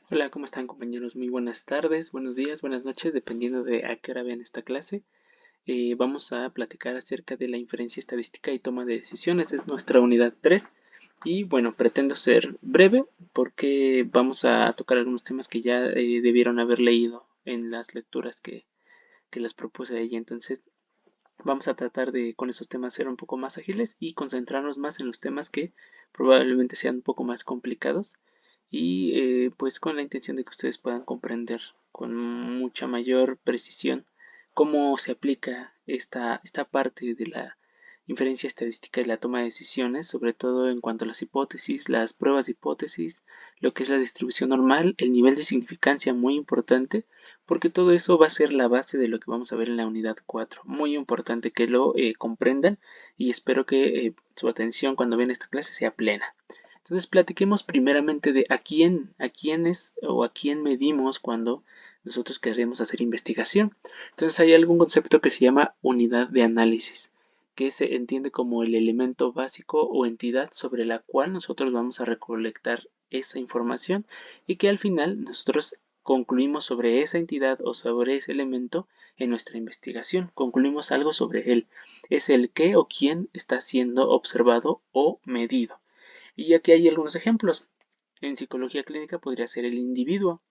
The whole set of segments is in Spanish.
Hola, ¿cómo están compañeros? Muy buenas tardes, buenos días, buenas noches, dependiendo de a qué hora vean esta clase. Vamos a platicar acerca de la inferencia estadística y toma de decisiones. Es nuestra unidad 3 y bueno, pretendo ser breve porque vamos a tocar algunos temas que ya debieron haber leído en las lecturas que les propuse ahí. Entonces vamos a tratar de con esos temas ser un poco más ágiles y concentrarnos más en los temas que probablemente sean un poco más complicados y pues con la intención de que ustedes puedan comprender con mucha mayor precisión cómo se aplica esta parte de la inferencia estadística y la toma de decisiones, sobre todo en cuanto a las hipótesis, las pruebas de hipótesis, lo que es la distribución normal, el nivel de significancia muy importante, porque todo eso va a ser la base de lo que vamos a ver en la unidad 4. Muy importante que lo comprendan y espero que su atención cuando vean esta clase sea plena. Entonces platiquemos primeramente de a quiénes o a quién medimos cuando nosotros queremos hacer investigación. Entonces hay algún concepto que se llama unidad de análisis, que se entiende como el elemento básico o entidad sobre la cual nosotros vamos a recolectar esa información y que al final nosotros concluimos sobre esa entidad o sobre ese elemento en nuestra investigación. Concluimos algo sobre él. Es el qué o quién está siendo observado o medido. Y aquí hay algunos ejemplos. En psicología clínica podría ser el individuo.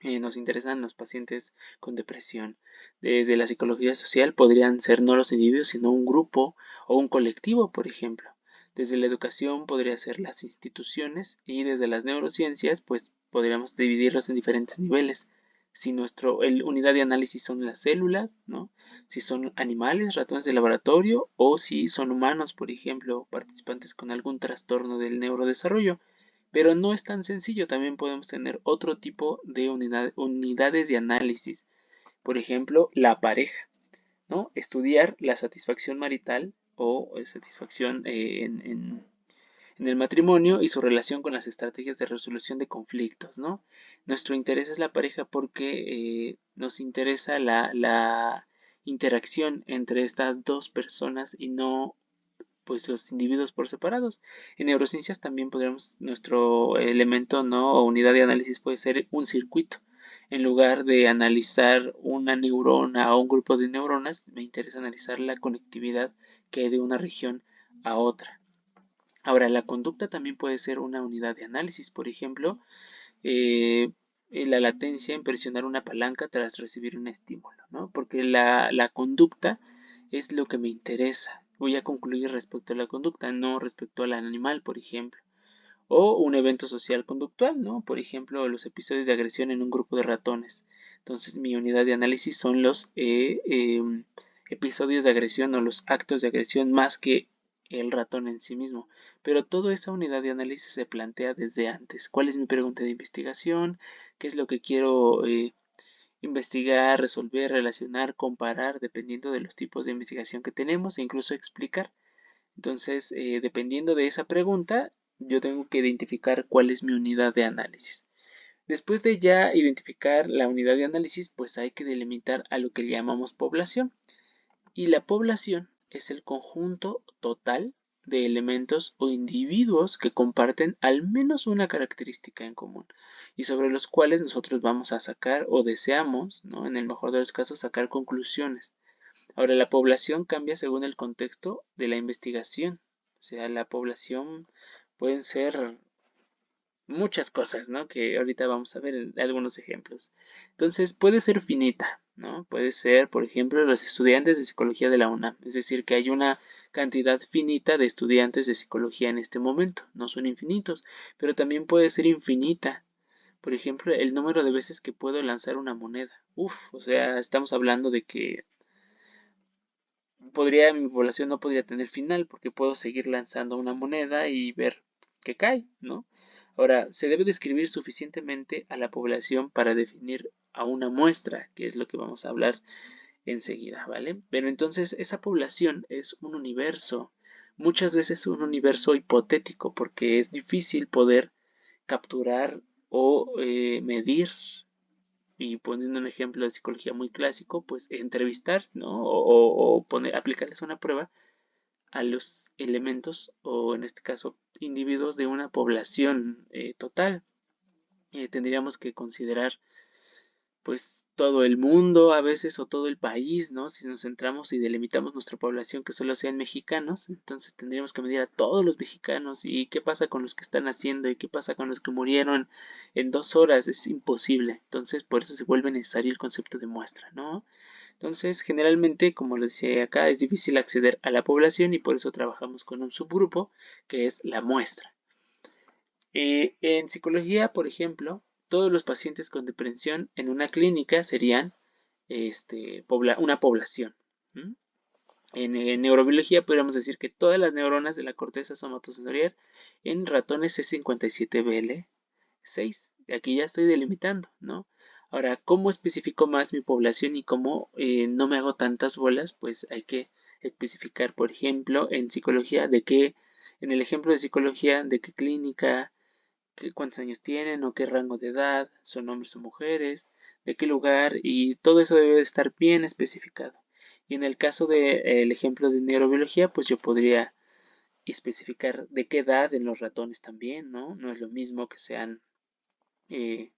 Nos interesan los pacientes con depresión. Desde la psicología social podrían ser no los individuos, sino un grupo o un colectivo, por ejemplo. Desde la educación podría ser las instituciones y desde las neurociencias, pues podríamos dividirlos en diferentes niveles. Si unidad de análisis son las células, ¿no? Si son animales, ratones de laboratorio o si son humanos, por ejemplo, participantes con algún trastorno del neurodesarrollo. Pero no es tan sencillo, también podemos tener otro tipo de unidades de análisis. Por ejemplo, la pareja, ¿no? Estudiar la satisfacción marital o satisfacción en el matrimonio y su relación con las estrategias de resolución de conflictos, ¿no? Nuestro interés es la pareja porque nos interesa la interacción entre estas dos personas y no pues los individuos por separados. En neurociencias también podríamos, nuestro elemento, ¿no? O unidad de análisis puede ser un circuito. En lugar de analizar una neurona o un grupo de neuronas, me interesa analizar la conectividad que hay de una región a otra. Ahora, la conducta también puede ser una unidad de análisis. Por ejemplo, la latencia en presionar una palanca tras recibir un estímulo, ¿no? Porque la conducta es lo que me interesa. Voy a concluir respecto a la conducta, no respecto al animal, por ejemplo. O un evento social conductual, ¿no? Por ejemplo, los episodios de agresión en un grupo de ratones. Entonces, mi unidad de análisis son los episodios de agresión o los actos de agresión más que el ratón en sí mismo. Pero toda esa unidad de análisis se plantea desde antes. ¿Cuál es mi pregunta de investigación? ¿Qué es lo que quiero investigar, resolver, relacionar, comparar, dependiendo de los tipos de investigación que tenemos e incluso explicar? Entonces, dependiendo de esa pregunta, yo tengo que identificar cuál es mi unidad de análisis. Después de ya identificar la unidad de análisis, pues hay que delimitar a lo que llamamos población. Y la población es el conjunto total de elementos o individuos que comparten al menos una característica en común y sobre los cuales nosotros vamos a sacar o deseamos, ¿no? En el mejor de los casos, sacar conclusiones. Ahora, la población cambia según el contexto de la investigación. O sea, la población pueden ser muchas cosas, ¿no? Que ahorita vamos a ver algunos ejemplos. Entonces, puede ser finita, ¿no? Puede ser, por ejemplo, los estudiantes de psicología de la UNAM. Es decir, que hay una cantidad finita de estudiantes de psicología en este momento. No son infinitos, pero también puede ser infinita. Por ejemplo, el número de veces que puedo lanzar una moneda. Uf, o sea, estamos hablando de que mi población no podría tener final porque puedo seguir lanzando una moneda y ver que cae, ¿no? Ahora, se debe describir suficientemente a la población para definir a una muestra, que es lo que vamos a hablar enseguida, ¿vale? Pero entonces esa población es un universo, muchas veces un universo hipotético, porque es difícil poder capturar o medir y poniendo un ejemplo de psicología muy clásico, pues entrevistar, ¿no? O aplicarles una prueba a los elementos o en este caso individuos de una población total. tendríamos que considerar pues todo el mundo a veces o todo el país, ¿no? Si nos centramos y delimitamos nuestra población que solo sean mexicanos, entonces tendríamos que medir a todos los mexicanos y qué pasa con los que están haciendo y qué pasa con los que murieron en 2 horas, es imposible. Entonces por eso se vuelve necesario el concepto de muestra, ¿no? Entonces generalmente, como les decía acá, es difícil acceder a la población y por eso trabajamos con un subgrupo que es la muestra. En psicología, por ejemplo, todos los pacientes con depresión en una clínica serían una población. En neurobiología podríamos decir que todas las neuronas de la corteza somatosensorial en ratones es 57BL6. Aquí ya estoy delimitando, ¿no? Ahora, ¿cómo especifico más mi población y cómo no me hago tantas bolas? Pues hay que especificar, por ejemplo, en psicología, en el ejemplo de psicología, de qué clínica, cuántos años tienen o qué rango de edad, son hombres o mujeres, de qué lugar y todo eso debe de estar bien especificado. Y en el caso del ejemplo de neurobiología, pues yo podría especificar de qué edad en los ratones también, ¿no? No es lo mismo que sean eh,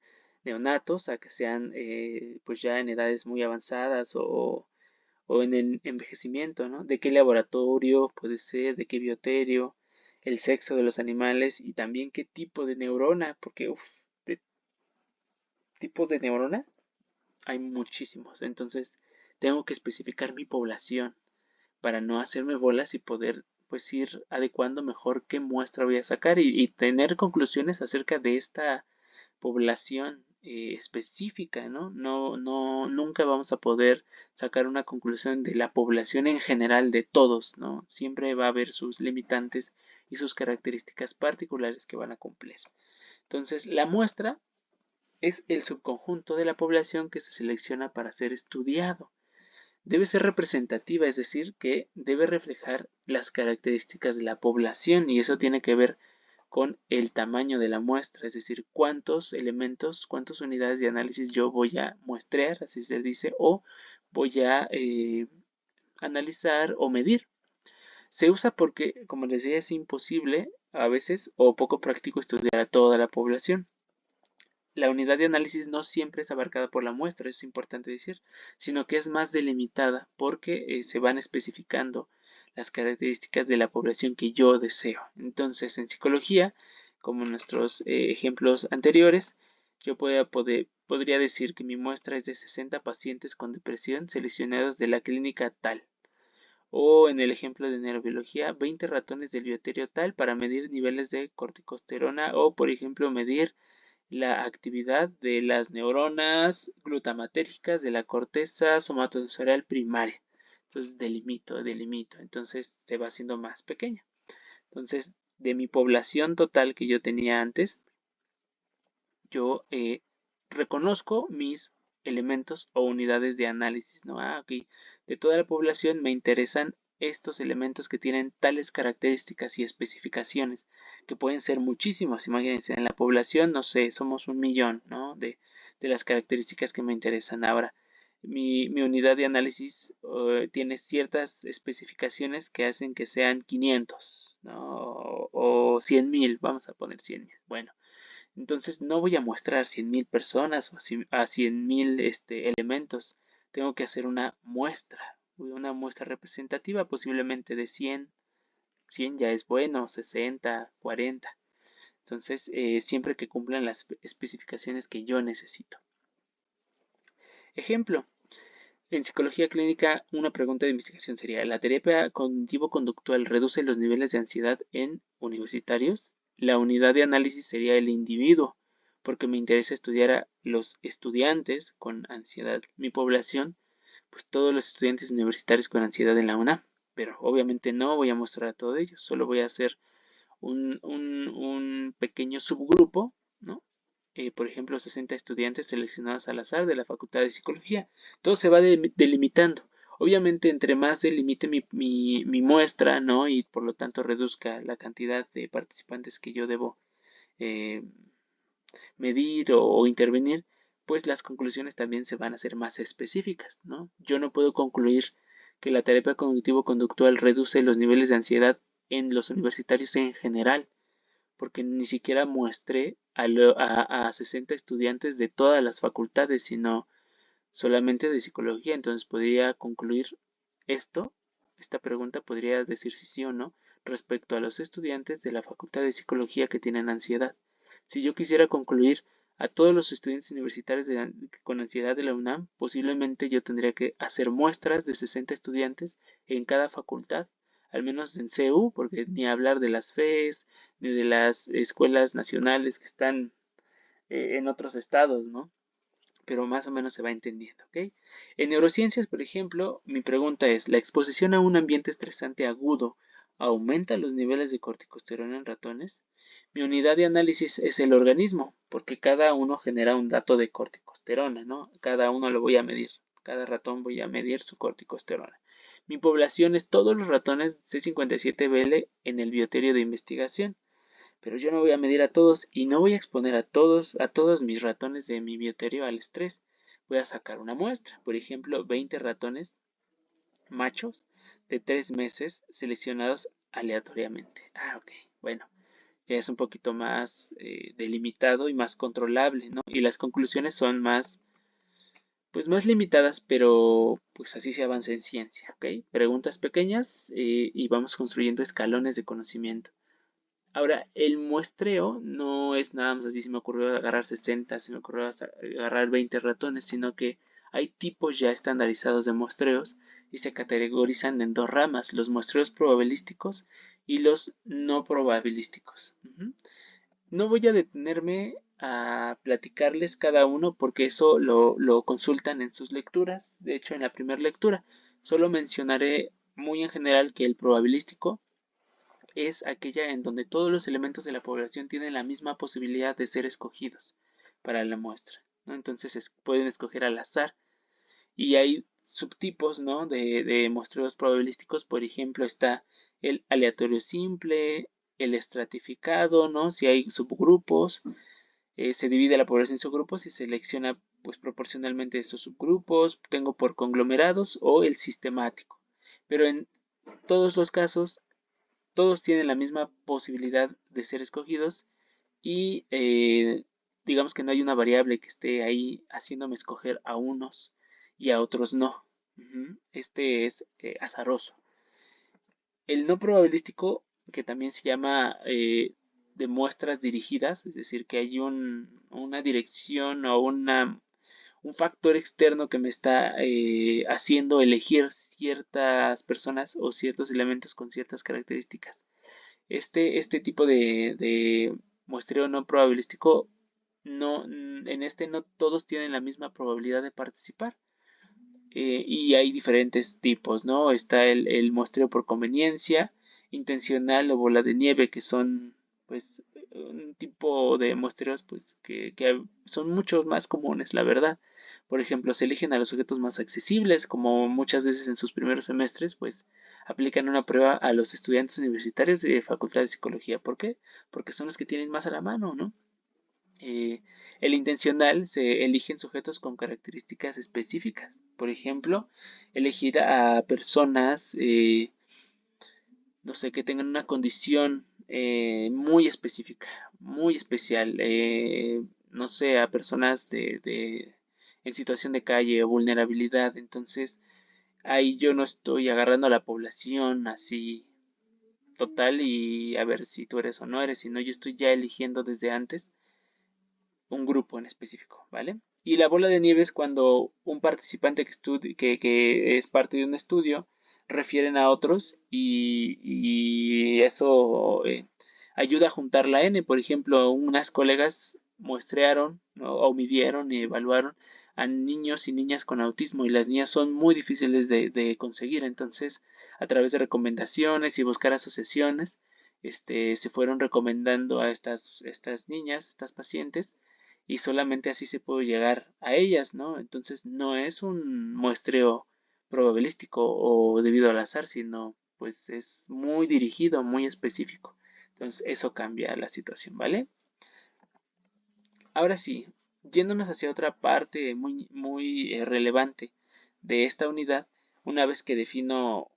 neonatos a que sean pues ya en edades muy avanzadas o en el envejecimiento, ¿no? De qué laboratorio puede ser, de qué bioterio, el sexo de los animales y también qué tipo de neurona, porque de tipos de neurona hay muchísimos, entonces tengo que especificar mi población para no hacerme bolas y poder pues ir adecuando mejor qué muestra voy a sacar y tener conclusiones acerca de esta población específica, ¿no? Nunca vamos a poder sacar una conclusión de la población en general de todos, ¿no? Siempre va a haber sus limitantes y sus características particulares que van a cumplir. Entonces, la muestra es el subconjunto de la población que se selecciona para ser estudiado. Debe ser representativa, es decir, que debe reflejar las características de la población y eso tiene que ver con el tamaño de la muestra, es decir, cuántos elementos, cuántas unidades de análisis yo voy a muestrear, así se dice, o voy a analizar o medir. Se usa porque, como les decía, es imposible a veces o poco práctico estudiar a toda la población. La unidad de análisis no siempre es abarcada por la muestra, eso es importante decir, sino que es más delimitada porque se van especificando las características de la población que yo deseo. Entonces, en psicología, como en nuestros ejemplos anteriores, yo podría decir que mi muestra es de 60 pacientes con depresión seleccionados de la clínica tal. O en el ejemplo de neurobiología, 20 ratones del bioterio tal para medir niveles de corticosterona o, por ejemplo, medir la actividad de las neuronas glutamatérgicas de la corteza somatosensorial primaria. Entonces delimito. Entonces se va haciendo más pequeña. Entonces, de mi población total que yo tenía antes, yo reconozco mis elementos o unidades de análisis, ¿no? Ok, de toda la población me interesan estos elementos que tienen tales características y especificaciones, que pueden ser muchísimos. Imagínense, en la población, no sé, somos 1 millón, ¿no? De las características que me interesan. Ahora, mi unidad de análisis tiene ciertas especificaciones que hacen que sean 500, ¿no? O 100,000, vamos a poner 100,000. Bueno, entonces no voy a muestrar 100,000 personas o a 100,000 elementos. Tengo que hacer una muestra representativa posiblemente de 100. 100 ya es bueno, 60, 40. Entonces, siempre que cumplan las especificaciones que yo necesito. Ejemplo, en psicología clínica, una pregunta de investigación sería, ¿la terapia cognitivo-conductual reduce los niveles de ansiedad en universitarios? La unidad de análisis sería el individuo, porque me interesa estudiar a los estudiantes con ansiedad. Mi población, pues todos los estudiantes universitarios con ansiedad en la UNAM, pero obviamente no voy a mostrar a todos ellos, solo voy a hacer un pequeño subgrupo, ¿no? Por ejemplo, 60 estudiantes seleccionados al azar de la Facultad de Psicología. Todo se va delimitando. Obviamente, entre más delimite mi muestra, ¿no? Y por lo tanto reduzca la cantidad de participantes que yo debo eh, medir o intervenir, pues las conclusiones también se van a hacer más específicas, ¿no? Yo no puedo concluir que la terapia cognitivo-conductual reduce los niveles de ansiedad en los universitarios en general, porque ni siquiera muestré a 60 estudiantes de todas las facultades, sino solamente de psicología. Entonces podría concluir esto, esta pregunta podría decir si sí o no respecto a los estudiantes de la Facultad de Psicología que tienen ansiedad. Si yo quisiera concluir a todos los estudiantes universitarios con ansiedad de la UNAM, posiblemente yo tendría que hacer muestras de 60 estudiantes en cada facultad, al menos en CU, porque ni hablar de las FES, ni de las escuelas nacionales que están en otros estados, ¿no? Pero más o menos se va entendiendo, ¿ok? En neurociencias, por ejemplo, mi pregunta es, ¿la exposición a un ambiente estresante agudo aumenta los niveles de corticosterona en ratones? Mi unidad de análisis es el organismo, porque cada uno genera un dato de corticosterona, ¿no? Cada uno lo voy a medir, cada ratón voy a medir su corticosterona. Mi población es todos los ratones C57BL en el bioterio de investigación. Pero yo no voy a medir a todos y no voy a exponer a todos mis ratones de mi bioterio al estrés. Voy a sacar una muestra, por ejemplo, 20 ratones machos de 3 meses seleccionados aleatoriamente. Ok, bueno, ya es un poquito más delimitado y más controlable, ¿no? Y las conclusiones son más, pues más limitadas, pero pues así se avanza en ciencia, ¿ok? Preguntas pequeñas y vamos construyendo escalones de conocimiento. Ahora, el muestreo no es nada más así, se me ocurrió agarrar 60, se me ocurrió agarrar 20 ratones, sino que hay tipos ya estandarizados de muestreos y se categorizan en dos ramas, los muestreos probabilísticos y los no probabilísticos. No voy a detenerme a platicarles cada uno porque eso lo consultan en sus lecturas, de hecho en la primera lectura. Solo mencionaré muy en general que el probabilístico es aquella en donde todos los elementos de la población tienen la misma posibilidad de ser escogidos para la muestra, ¿no? Entonces pueden escoger al azar y hay subtipos, ¿no? de muestreos probabilísticos. Por ejemplo, está el aleatorio simple, el estratificado, ¿no? Si hay subgrupos, se divide la población en subgrupos y selecciona pues proporcionalmente estos subgrupos. Tengo por conglomerados o el sistemático. Pero en todos los casos todos tienen la misma posibilidad de ser escogidos y digamos que no hay una variable que esté ahí haciéndome escoger a unos y a otros no. Este es azaroso. El no probabilístico, que también se llama de muestras dirigidas, es decir, que hay una dirección o un factor externo que me está haciendo elegir ciertas personas o ciertos elementos con ciertas características. Este tipo de muestreo no probabilístico, en este no todos tienen la misma probabilidad de participar. Y hay diferentes tipos, ¿no? Está el muestreo por conveniencia, intencional o bola de nieve, que son pues un tipo de muestreos pues que son muchos más comunes, la verdad. Por ejemplo, se eligen a los sujetos más accesibles, como muchas veces en sus primeros semestres, pues aplican una prueba a los estudiantes universitarios de Facultad de Psicología. ¿Por qué? Porque son los que tienen más a la mano, ¿no? El intencional se eligen sujetos con características específicas. Por ejemplo, elegir a personas, no sé, que tengan una condición muy específica, muy especial. No sé, a personas en situación de calle o vulnerabilidad. Entonces, ahí yo no estoy agarrando a la población así total y a ver si tú eres o no eres, sino yo estoy ya eligiendo desde antes un grupo en específico, ¿vale? Y la bola de nieve es cuando un participante que es parte de un estudio refieren a otros y eso ayuda a juntar la N. Por ejemplo, unas colegas muestrearon, ¿no? O midieron y evaluaron a niños y niñas con autismo y las niñas son muy difíciles de conseguir. Entonces, a través de recomendaciones y buscar asociaciones, se fueron recomendando a estas niñas, estas pacientes, y solamente así se puede llegar a ellas, ¿no? Entonces no es un muestreo probabilístico o debido al azar, sino pues es muy dirigido, muy específico. Entonces eso cambia la situación, ¿vale? Ahora sí, yéndonos hacia otra parte muy relevante de esta unidad, una vez que defino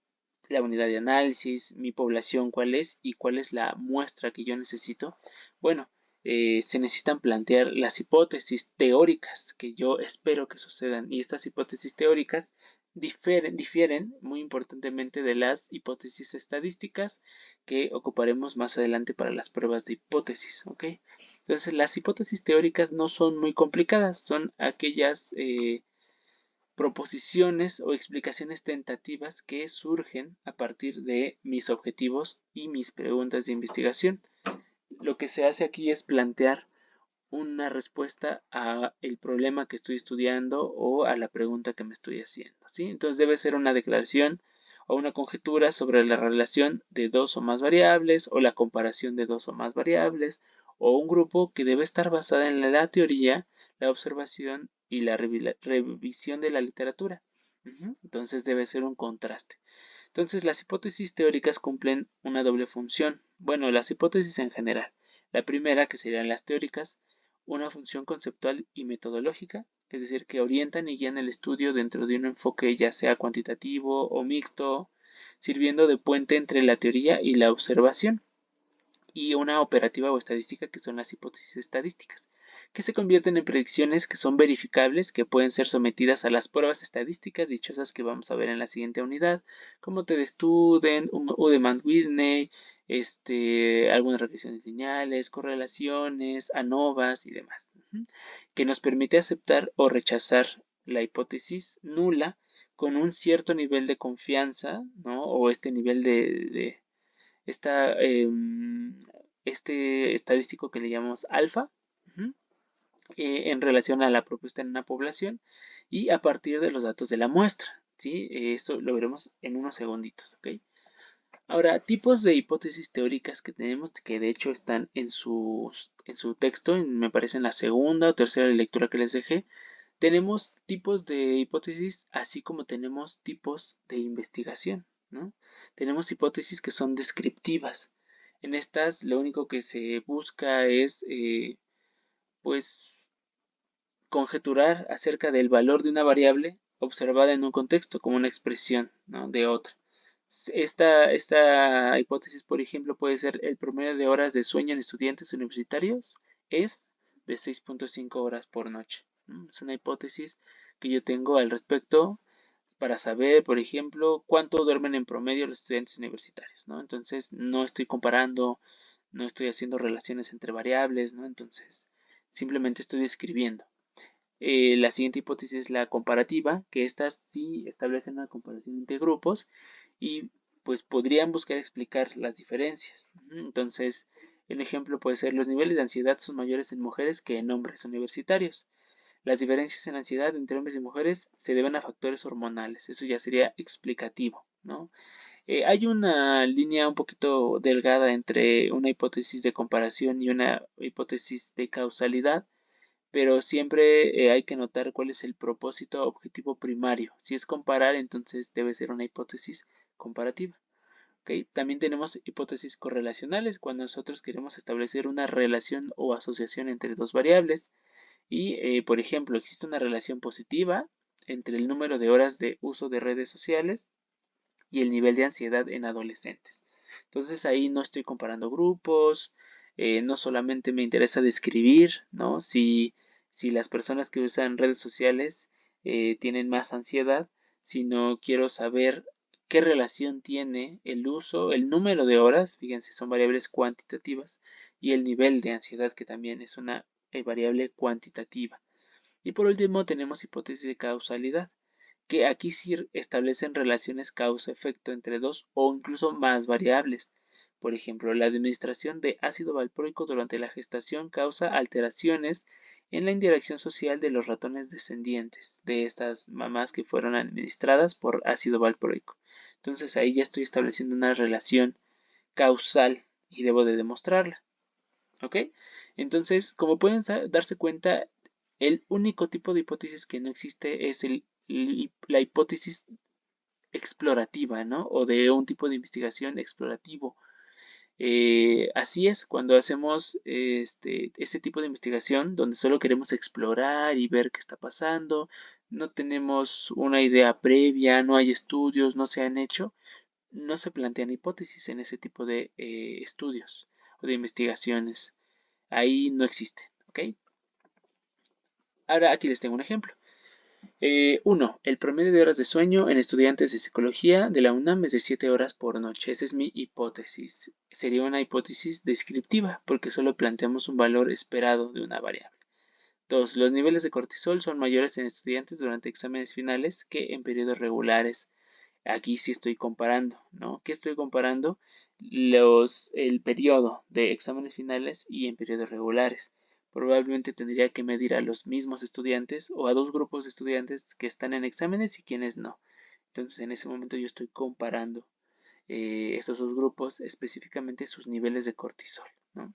la unidad de análisis, mi población cuál es y cuál es la muestra que yo necesito. Bueno, se necesitan plantear las hipótesis teóricas que yo espero que sucedan, y estas hipótesis teóricas difieren muy importantemente de las hipótesis estadísticas que ocuparemos más adelante para las pruebas de hipótesis, ¿ok? Entonces las hipótesis teóricas no son muy complicadas, son aquellas proposiciones o explicaciones tentativas que surgen a partir de mis objetivos y mis preguntas de investigación. Lo que se hace aquí es plantear una respuesta a el problema que estoy estudiando o a la pregunta que me estoy haciendo, ¿sí? Entonces debe ser una declaración o una conjetura sobre la relación de dos o más variables o la comparación de dos o más variables o un grupo que debe estar basada en la teoría, la observación y la revisión de la literatura. Entonces debe ser un contraste. Entonces las hipótesis teóricas cumplen una doble función. Bueno, las hipótesis en general. La primera, que serían las teóricas, una función conceptual y metodológica, es decir, que orientan y guían el estudio dentro de un enfoque ya sea cuantitativo o mixto, sirviendo de puente entre la teoría y la observación, y una operativa o estadística, que son las hipótesis estadísticas, que se convierten en predicciones que son verificables, que pueden ser sometidas a las pruebas estadísticas dichosas que vamos a ver en la siguiente unidad, como TD-Student, Udemand-Whitney, algunas regresiones lineales, correlaciones, ANOVAs y demás, que nos permite aceptar o rechazar la hipótesis nula con un cierto nivel de confianza, ¿no? O este nivel de esta, este estadístico que le llamamos alfa, en relación a la propuesta en una población y a partir de los datos de la muestra, ¿sí? Eso lo veremos en unos segunditos, ¿ok? Ahora, tipos de hipótesis teóricas que tenemos, que de hecho están en su texto, me parece en la segunda o tercera lectura que les dejé. Tenemos tipos de hipótesis, así como tenemos tipos de investigación, ¿no? Tenemos hipótesis que son descriptivas. En estas, lo único que se busca es, pues, conjeturar acerca del valor de una variable observada en un contexto, como una expresión, ¿no?, de otra. Esta hipótesis, por ejemplo, puede ser: el promedio de horas de sueño en estudiantes universitarios es de 6.5 horas por noche. Es una hipótesis que yo tengo al respecto para saber, por ejemplo, cuánto duermen en promedio los estudiantes universitarios, ¿no? Entonces, no estoy comparando, no estoy haciendo relaciones entre variables, ¿no? Entonces, simplemente estoy describiendo. La siguiente hipótesis es la comparativa, que estas sí establecen una comparación entre grupos y pues podrían buscar explicar las diferencias. Entonces, un ejemplo puede ser: los niveles de ansiedad son mayores en mujeres que en hombres universitarios. Las diferencias en ansiedad entre hombres y mujeres se deben a factores hormonales. Eso ya sería explicativo, ¿no? Hay una línea un poquito delgada entre una hipótesis de comparación y una hipótesis de causalidad, pero siempre hay que notar cuál es el propósito objetivo primario. Si es comparar, entonces debe ser una hipótesis comparativa. ¿Okay? También tenemos hipótesis correlacionales, cuando nosotros queremos establecer una relación o asociación entre dos variables y, por ejemplo, existe una relación positiva entre el número de horas de uso de redes sociales y el nivel de ansiedad en adolescentes. Entonces ahí no estoy comparando grupos, no solamente me interesa describir, ¿no?, si las personas que usan redes sociales tienen más ansiedad, sino quiero saber qué relación tiene el uso, el número de horas, fíjense, son variables cuantitativas, y el nivel de ansiedad, que también es una variable cuantitativa. Y por último tenemos hipótesis de causalidad, que aquí sí establecen relaciones causa-efecto entre dos o incluso más variables. Por ejemplo, la administración de ácido valproico durante la gestación causa alteraciones en la interacción social de los ratones descendientes de estas mamás que fueron administradas por ácido valproico. Entonces ahí ya estoy estableciendo una relación causal y debo de demostrarla. ¿Ok? Entonces, como pueden darse cuenta, el único tipo de hipótesis que no existe es la hipótesis explorativa, ¿no? O de un tipo de investigación explorativo. Así es, cuando hacemos ese tipo de investigación donde solo queremos explorar y ver qué está pasando, no tenemos una idea previa, no hay estudios, no se han hecho, no se plantean hipótesis en ese tipo de estudios o de investigaciones. Ahí no existen, ¿ok? Ahora aquí les tengo un ejemplo. 1. El promedio de horas de sueño en estudiantes de psicología de la UNAM es de 7 horas por noche. Esa es mi hipótesis. Sería una hipótesis descriptiva porque solo planteamos un valor esperado de una variable. 2. Los niveles de cortisol son mayores en estudiantes durante exámenes finales que en periodos regulares. Aquí sí estoy comparando, ¿no? ¿Qué estoy comparando? El periodo de exámenes finales y en periodos regulares. Probablemente tendría que medir a los mismos estudiantes o a dos grupos de estudiantes que están en exámenes y quienes no. Entonces en ese momento yo estoy comparando estos dos grupos, específicamente sus niveles de cortisol, ¿no?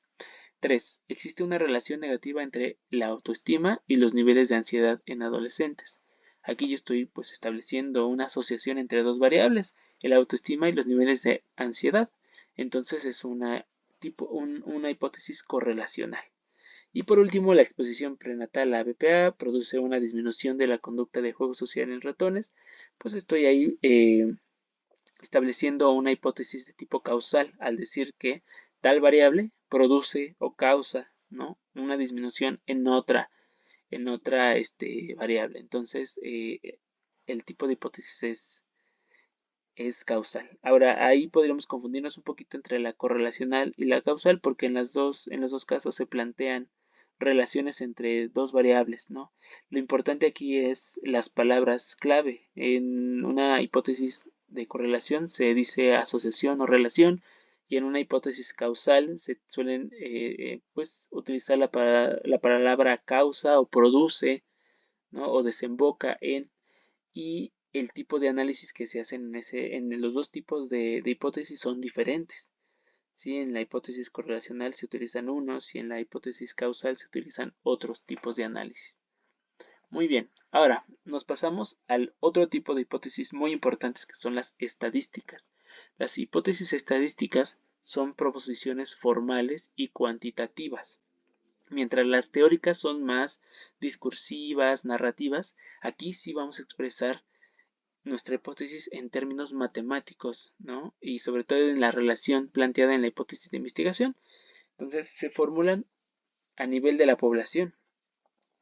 3. Existe una relación negativa entre la autoestima y los niveles de ansiedad en adolescentes. Aquí yo estoy pues estableciendo una asociación entre dos variables, el autoestima y los niveles de ansiedad. Entonces es una hipótesis correlacional. Y por último, la exposición prenatal a BPA produce una disminución de la conducta de juego social en ratones. Pues estoy ahí estableciendo una hipótesis de tipo causal al decir que tal variable produce o causa, ¿no?, una disminución en otra variable. Entonces, el tipo de hipótesis es causal. Ahora, ahí podríamos confundirnos un poquito entre la correlacional y la causal, porque en los dos casos se plantean relaciones entre dos variables, ¿no? Lo importante aquí es las palabras clave. En una hipótesis de correlación se dice asociación o relación, y en una hipótesis causal se suelen pues utilizar la palabra causa o produce, ¿no?, o desemboca en, y el tipo de análisis que se hacen en los dos tipos de hipótesis son diferentes. ¿Sí? En la hipótesis correlacional se utilizan unos y en la hipótesis causal se utilizan otros tipos de análisis. Muy bien, ahora nos pasamos al otro tipo de hipótesis muy importantes, que son las estadísticas. Las hipótesis estadísticas son proposiciones formales y cuantitativas. Mientras las teóricas son más discursivas, narrativas, aquí sí vamos a expresar nuestra hipótesis en términos matemáticos, ¿no? Y sobre todo en la relación planteada en la hipótesis de investigación. Entonces se formulan a nivel de la población,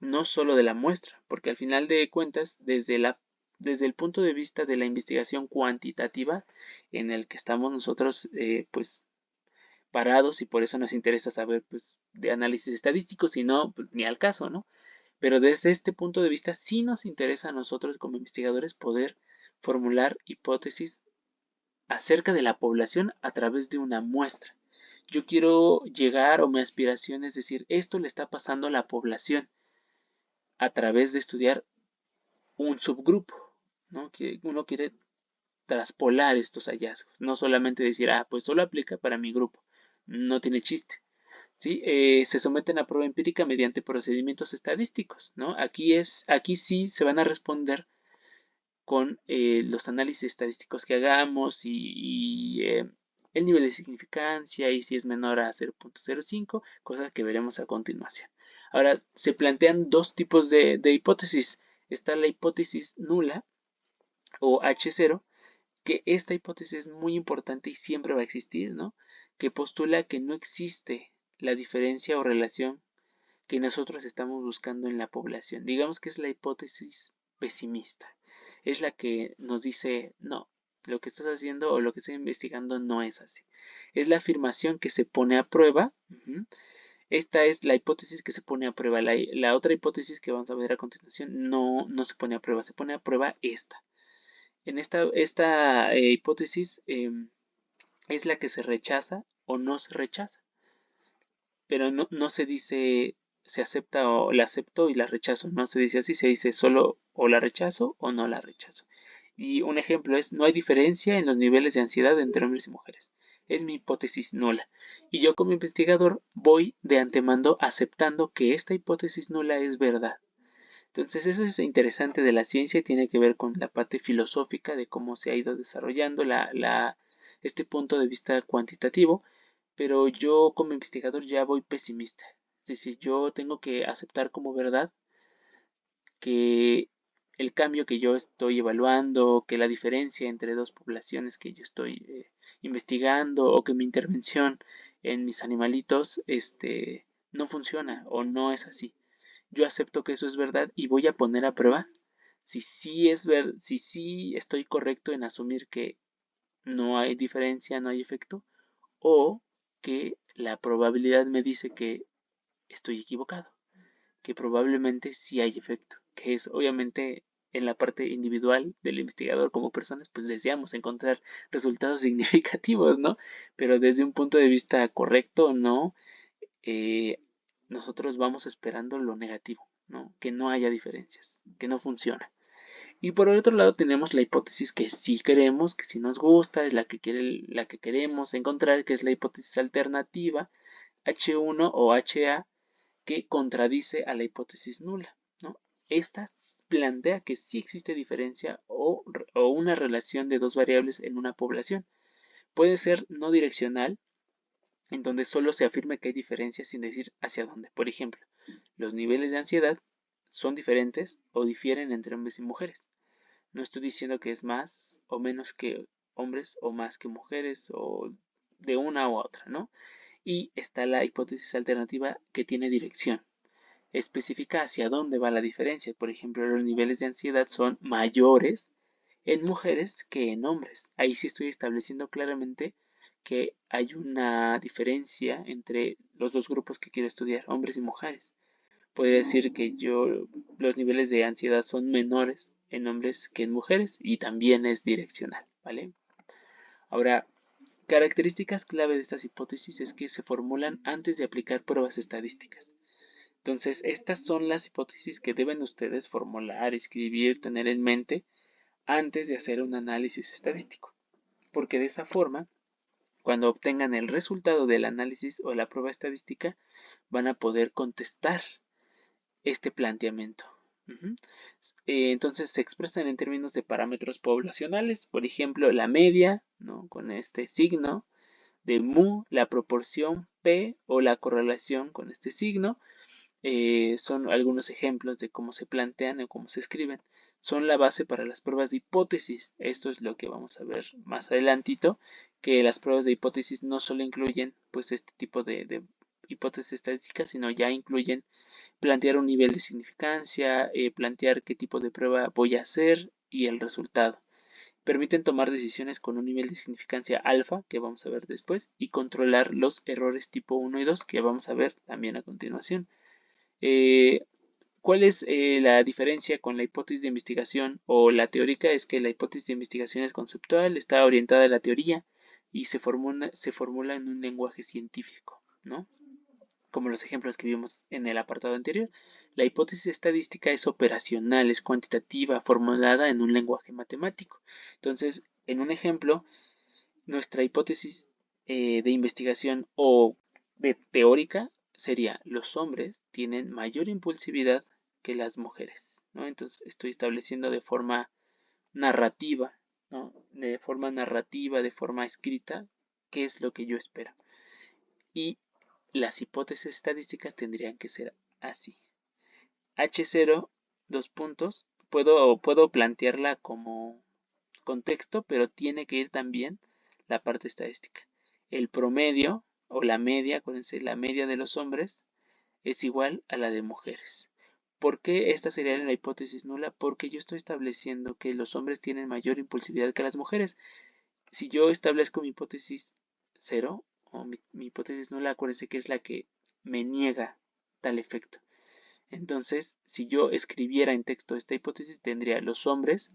no solo de la muestra, porque al final de cuentas, desde el punto de vista de la investigación cuantitativa, en el que estamos nosotros, pues parados, y por eso nos interesa saber, pues, de análisis estadístico, si no, pues, ni al caso, ¿no? Pero desde este punto de vista sí nos interesa a nosotros como investigadores poder formular hipótesis acerca de la población a través de una muestra. Yo quiero llegar, o mi aspiración es decir, esto le está pasando a la población a través de estudiar un subgrupo, ¿no? Que uno quiere traspolar estos hallazgos, no solamente decir, pues solo aplica para mi grupo, no tiene chiste. ¿Sí? Se someten a prueba empírica mediante procedimientos estadísticos, ¿no? Aquí sí se van a responder con los análisis estadísticos que hagamos y el nivel de significancia y si es menor a 0.05, cosa que veremos a continuación. Ahora, se plantean dos tipos de hipótesis. Está la hipótesis nula o H0, que esta hipótesis es muy importante y siempre va a existir, ¿no? Que postula que no existe la diferencia o relación que nosotros estamos buscando en la población. Digamos que es la hipótesis pesimista. Es la que nos dice, no, lo que estás haciendo o lo que estás investigando no es así. Es la afirmación que se pone a prueba. Esta es la hipótesis que se pone a prueba. La otra hipótesis que vamos a ver a continuación no se pone a prueba, se pone a prueba esta. En esta hipótesis es la que se rechaza o no se rechaza, pero no se dice se acepta o la acepto y la rechazo, no se dice así, se dice solo o la rechazo o no la rechazo. Y un ejemplo es, no hay diferencia en los niveles de ansiedad entre hombres y mujeres. Es mi hipótesis nula. Y yo como investigador voy de antemano aceptando que esta hipótesis nula es verdad. Entonces eso es interesante de la ciencia y tiene que ver con la parte filosófica de cómo se ha ido desarrollando este punto de vista cuantitativo, pero yo como investigador ya voy pesimista. Es decir, yo tengo que aceptar como verdad que el cambio que yo estoy evaluando, que la diferencia entre dos poblaciones que yo estoy investigando, o que mi intervención en mis animalitos no funciona o no es así. Yo acepto que eso es verdad y voy a poner a prueba si sí estoy correcto en asumir que no hay diferencia, no hay efecto, o que la probabilidad me dice que estoy equivocado, que probablemente sí hay efecto, que es obviamente en la parte individual del investigador como personas, pues deseamos encontrar resultados significativos, ¿no? Pero desde un punto de vista correcto, ¿no? Eh, Nosotros vamos esperando lo negativo, ¿no? Que no haya diferencias, que no funciona. Y por el otro lado tenemos la hipótesis que sí queremos, que sí nos gusta, es la que queremos encontrar, que es la hipótesis alternativa H1 o HA, que contradice a la hipótesis nula, ¿no? Esta plantea que sí existe diferencia o una relación de dos variables en una población. Puede ser no direccional, en donde solo se afirma que hay diferencias sin decir hacia dónde. Por ejemplo, los niveles de ansiedad son diferentes o difieren entre hombres y mujeres. No estoy diciendo que es más o menos que hombres o más que mujeres o de una u otra, ¿no? Y está la hipótesis alternativa que tiene dirección. Especifica hacia dónde va la diferencia. Por ejemplo, los niveles de ansiedad son mayores en mujeres que en hombres. Ahí sí estoy estableciendo claramente que hay una diferencia entre los dos grupos que quiero estudiar, hombres y mujeres. Puede decir que los niveles de ansiedad son menores en hombres que en mujeres y también es direccional, ¿vale? Ahora, características clave de estas hipótesis es que se formulan antes de aplicar pruebas estadísticas. Entonces, estas son las hipótesis que deben ustedes formular, escribir, tener en mente antes de hacer un análisis estadístico. Porque de esa forma, cuando obtengan el resultado del análisis o la prueba estadística, van a poder contestar este planteamiento. Entonces se expresan en términos de parámetros poblacionales, por ejemplo, la media, ¿no? Con este signo de mu, la proporción P o la correlación con este signo. Son algunos ejemplos de cómo se plantean o cómo se escriben. Son la base para las pruebas de hipótesis. Esto es lo que vamos a ver más adelantito, que las pruebas de hipótesis no solo incluyen pues este tipo de hipótesis estadísticas, sino ya incluyen plantear un nivel de significancia, plantear qué tipo de prueba voy a hacer y el resultado. Permiten tomar decisiones con un nivel de significancia alfa, que vamos a ver después, y controlar los errores tipo 1 y 2, que vamos a ver también a continuación. ¿Cuál es la diferencia con la hipótesis de investigación o la teórica? Es que la hipótesis de investigación es conceptual, está orientada a la teoría y se formula en un lenguaje científico, ¿no? Como los ejemplos que vimos en el apartado anterior. La hipótesis estadística es operacional, es cuantitativa, formulada en un lenguaje matemático. Entonces, en un ejemplo, nuestra hipótesis de investigación o de teórica sería: los hombres tienen mayor impulsividad que las mujeres, ¿no? Entonces estoy estableciendo de forma narrativa, ¿no? De forma escrita, qué es lo que yo espero. Y las hipótesis estadísticas tendrían que ser así. H0, dos puntos, puedo plantearla como contexto, pero tiene que ir también la parte estadística. El promedio o la media, acuérdense, la media de los hombres es igual a la de mujeres. ¿Por qué esta sería la hipótesis nula? Porque yo estoy estableciendo que los hombres tienen mayor impulsividad que las mujeres. Si yo establezco mi hipótesis cero o mi hipótesis nula, acuérdense que es la que me niega tal efecto. Entonces, si yo escribiera en texto esta hipótesis, tendría: los hombres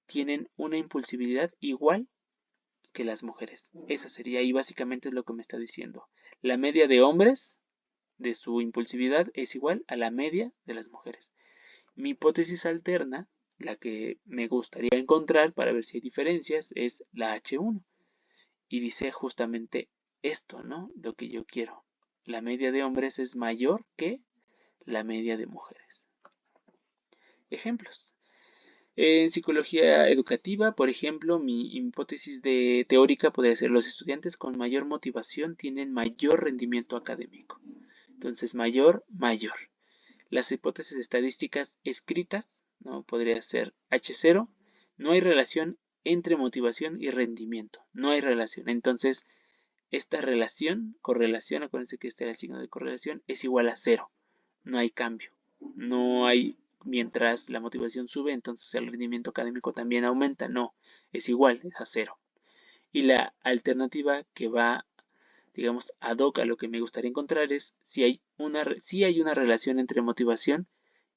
tienen una impulsividad igual que las mujeres. Esa sería, y básicamente es lo que me está diciendo. La media de hombres de su impulsividad es igual a la media de las mujeres. Mi hipótesis alterna, la que me gustaría encontrar para ver si hay diferencias, es la H1. Y dice justamente esto, ¿no? Lo que yo quiero. La media de hombres es mayor que la media de mujeres. Ejemplos. En psicología educativa, por ejemplo, mi hipótesis teórica podría ser: los estudiantes con mayor motivación tienen mayor rendimiento académico. Entonces, mayor. Las hipótesis estadísticas escritas ¿no? Podría ser H0. No hay relación entre motivación y rendimiento. No hay relación. Entonces, esta relación, correlación, acuérdense que este era el signo de correlación, es igual a 0. No hay cambio. No hay, mientras la motivación sube, entonces el rendimiento académico también aumenta. No, es igual, es a 0. Y la alternativa que va, digamos, ad hoc a lo que me gustaría encontrar es si hay una relación entre motivación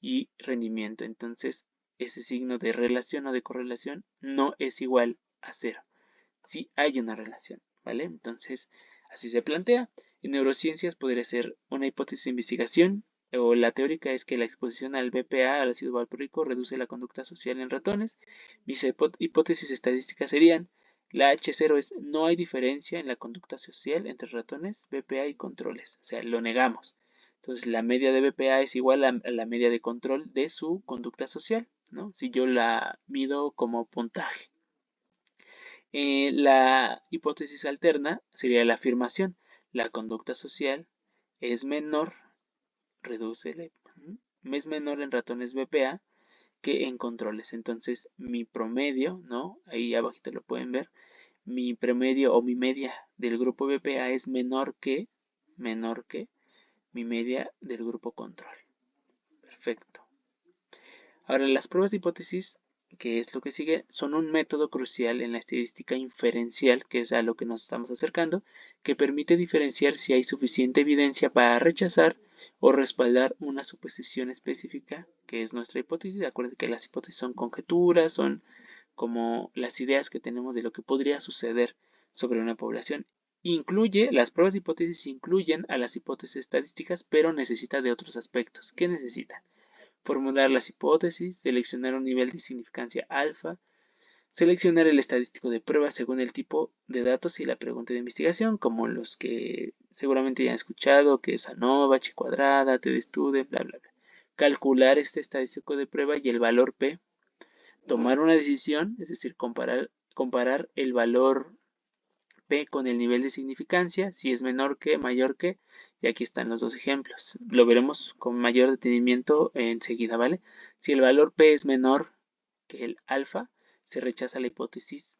y rendimiento. Entonces, ese signo de relación o de correlación no es igual a 0. Sí hay una relación, ¿vale? Entonces, así se plantea. En neurociencias podría ser una hipótesis de investigación, o la teórica es que la exposición al BPA, al ácido valproico, reduce la conducta social en ratones. Mis hipótesis estadísticas serían: la H0 es: no hay diferencia en la conducta social entre ratones, BPA y controles. O sea, lo negamos. Entonces, la media de BPA es igual a la media de control de su conducta social, ¿no? Si yo la mido como puntaje. La hipótesis alterna sería la afirmación: la conducta social es menor, es menor en ratones BPA que en controles. Entonces, mi promedio, ¿no? Ahí abajito lo pueden ver. Mi promedio o mi media del grupo BPA es menor que mi media del grupo control. Perfecto. Ahora, las pruebas de hipótesis, que es lo que sigue, son un método crucial en la estadística inferencial, que es a lo que nos estamos acercando, que permite diferenciar si hay suficiente evidencia para rechazar o respaldar una suposición específica, que es nuestra hipótesis. Acuérdense que las hipótesis son conjeturas, son como las ideas que tenemos de lo que podría suceder sobre una población. Las pruebas de hipótesis incluyen a las hipótesis estadísticas, pero necesita de otros aspectos. ¿Qué necesitan? Formular las hipótesis, seleccionar un nivel de significancia alfa, seleccionar el estadístico de prueba según el tipo de datos y la pregunta de investigación, como los que seguramente ya han escuchado, que es ANOVA, H cuadrada, T de Stude, bla, bla, bla. Calcular este estadístico de prueba y el valor P. Tomar una decisión, es decir, comparar el valor P con el nivel de significancia, si es menor que, mayor que, y aquí están los dos ejemplos. Lo veremos con mayor detenimiento enseguida, ¿vale? Si el valor P es menor que el alfa, se rechaza la hipótesis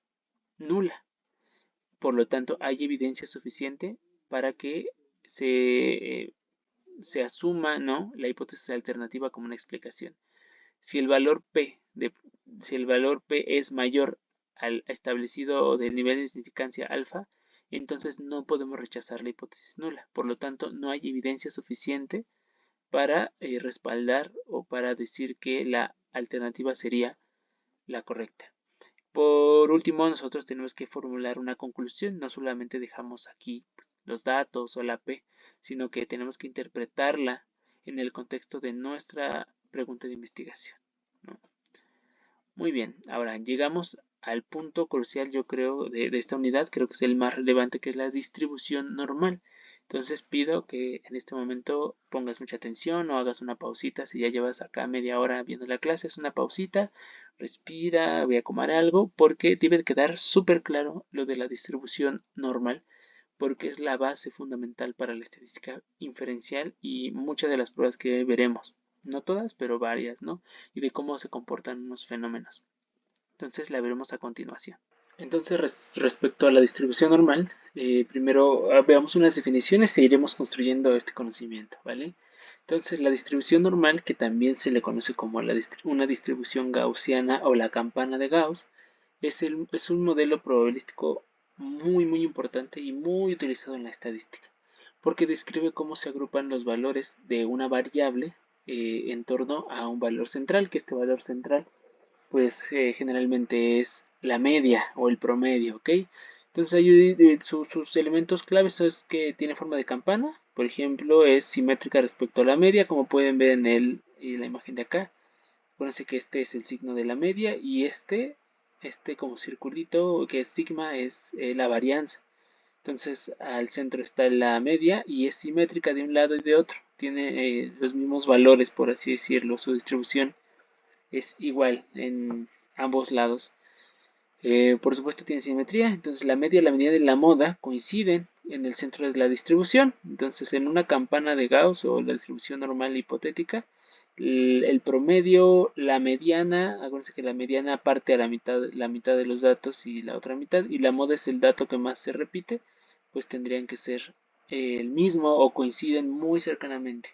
nula. Por lo tanto, hay evidencia suficiente para que se asuma, ¿no?, la hipótesis alternativa como una explicación. Si el valor P es mayor al establecido del nivel de significancia alfa, entonces no podemos rechazar la hipótesis nula. Por lo tanto, no hay evidencia suficiente para respaldar o para decir que la alternativa sería la correcta. Por último, nosotros tenemos que formular una conclusión. No solamente dejamos aquí los datos o la P, sino que tenemos que interpretarla en el contexto de nuestra pregunta de investigación, ¿no? Muy bien, ahora llegamos al punto crucial, yo creo, de esta unidad. Creo que es el más relevante, que es la distribución normal. Entonces pido que en este momento pongas mucha atención o hagas una pausita. Si ya llevas acá media hora viendo la clase, es una pausita, respira, voy a comer algo, porque debe quedar súper claro lo de la distribución normal, porque es la base fundamental para la estadística inferencial y muchas de las pruebas que veremos. No todas, pero varias, ¿no? Y de cómo se comportan unos fenómenos. Entonces la veremos a continuación. Entonces, respecto a la distribución normal, primero veamos unas definiciones e iremos construyendo este conocimiento, ¿vale? Entonces, la distribución normal, que también se le conoce como una distribución gaussiana o la campana de Gauss, es un modelo probabilístico muy importante y muy utilizado en la estadística, porque describe cómo se agrupan los valores de una variable en torno a un valor central, que este valor central pues generalmente es la media o el promedio, ¿ok? Entonces ahí sus elementos claves es que tiene forma de campana, por ejemplo, es simétrica respecto a la media, como pueden ver en la imagen de acá. Acuérdense que este es el signo de la media y este como circulito que es sigma es la varianza. Entonces al centro está la media y es simétrica de un lado y de otro. Tiene los mismos valores, por así decirlo, su distribución es igual en ambos lados. Por supuesto tiene simetría, entonces la media y la medida de la moda coinciden en el centro de la distribución. Entonces en una campana de Gauss o la distribución normal hipotética, el promedio, la mediana, acuérdense que la mediana parte a la mitad de los datos y la otra mitad, y la moda es el dato que más se repite, pues tendrían que ser el mismo o coinciden muy cercanamente.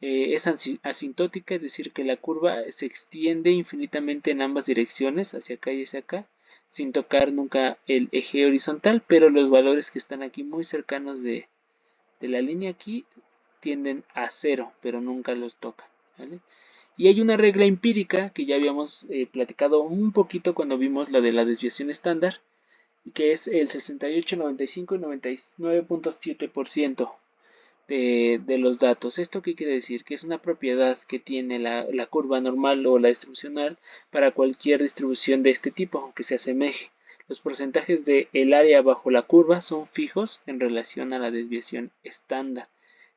Es asintótica, es decir, que la curva se extiende infinitamente en ambas direcciones, hacia acá y hacia acá, sin tocar nunca el eje horizontal, pero los valores que están aquí muy cercanos de la línea aquí tienden a cero, pero nunca los tocan, ¿vale? Y hay una regla empírica que ya habíamos platicado un poquito cuando vimos la de la desviación estándar, que es el 68, 95 y 99.7% de los datos. ¿Esto qué quiere decir? Que es una propiedad que tiene la curva normal o la distribucional para cualquier distribución de este tipo, aunque se asemeje. Los porcentajes del área bajo la curva son fijos en relación a la desviación estándar.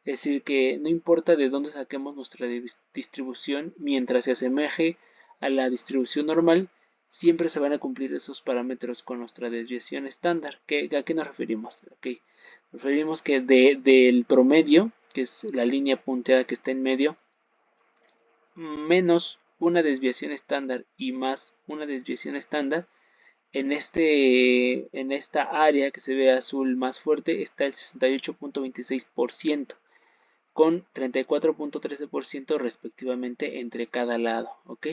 Es decir, que no importa de dónde saquemos nuestra distribución, mientras se asemeje a la distribución normal, siempre se van a cumplir esos parámetros con nuestra desviación estándar. ¿A qué nos referimos? Okay. Nos referimos que del promedio, que es la línea punteada que está en medio, menos una desviación estándar y más una desviación estándar, en esta área que se ve azul más fuerte está el 68.26% con 34.13% respectivamente entre cada lado, ¿ok?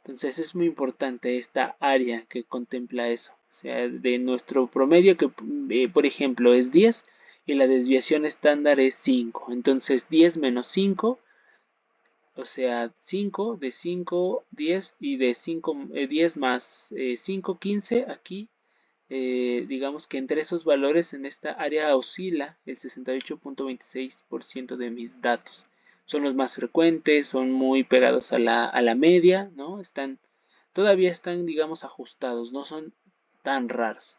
Entonces es muy importante esta área que contempla eso, o sea, de nuestro promedio que por ejemplo es 10 y la desviación estándar es 5, entonces 10 menos 5, o sea, 5 de 5, 10 y de 5, 10 más 5, 15 aquí digamos que entre esos valores en esta área oscila el 68.26% de mis datos. Son los más frecuentes, son muy pegados a la media, ¿no? Todavía están, digamos, ajustados, no son tan raros.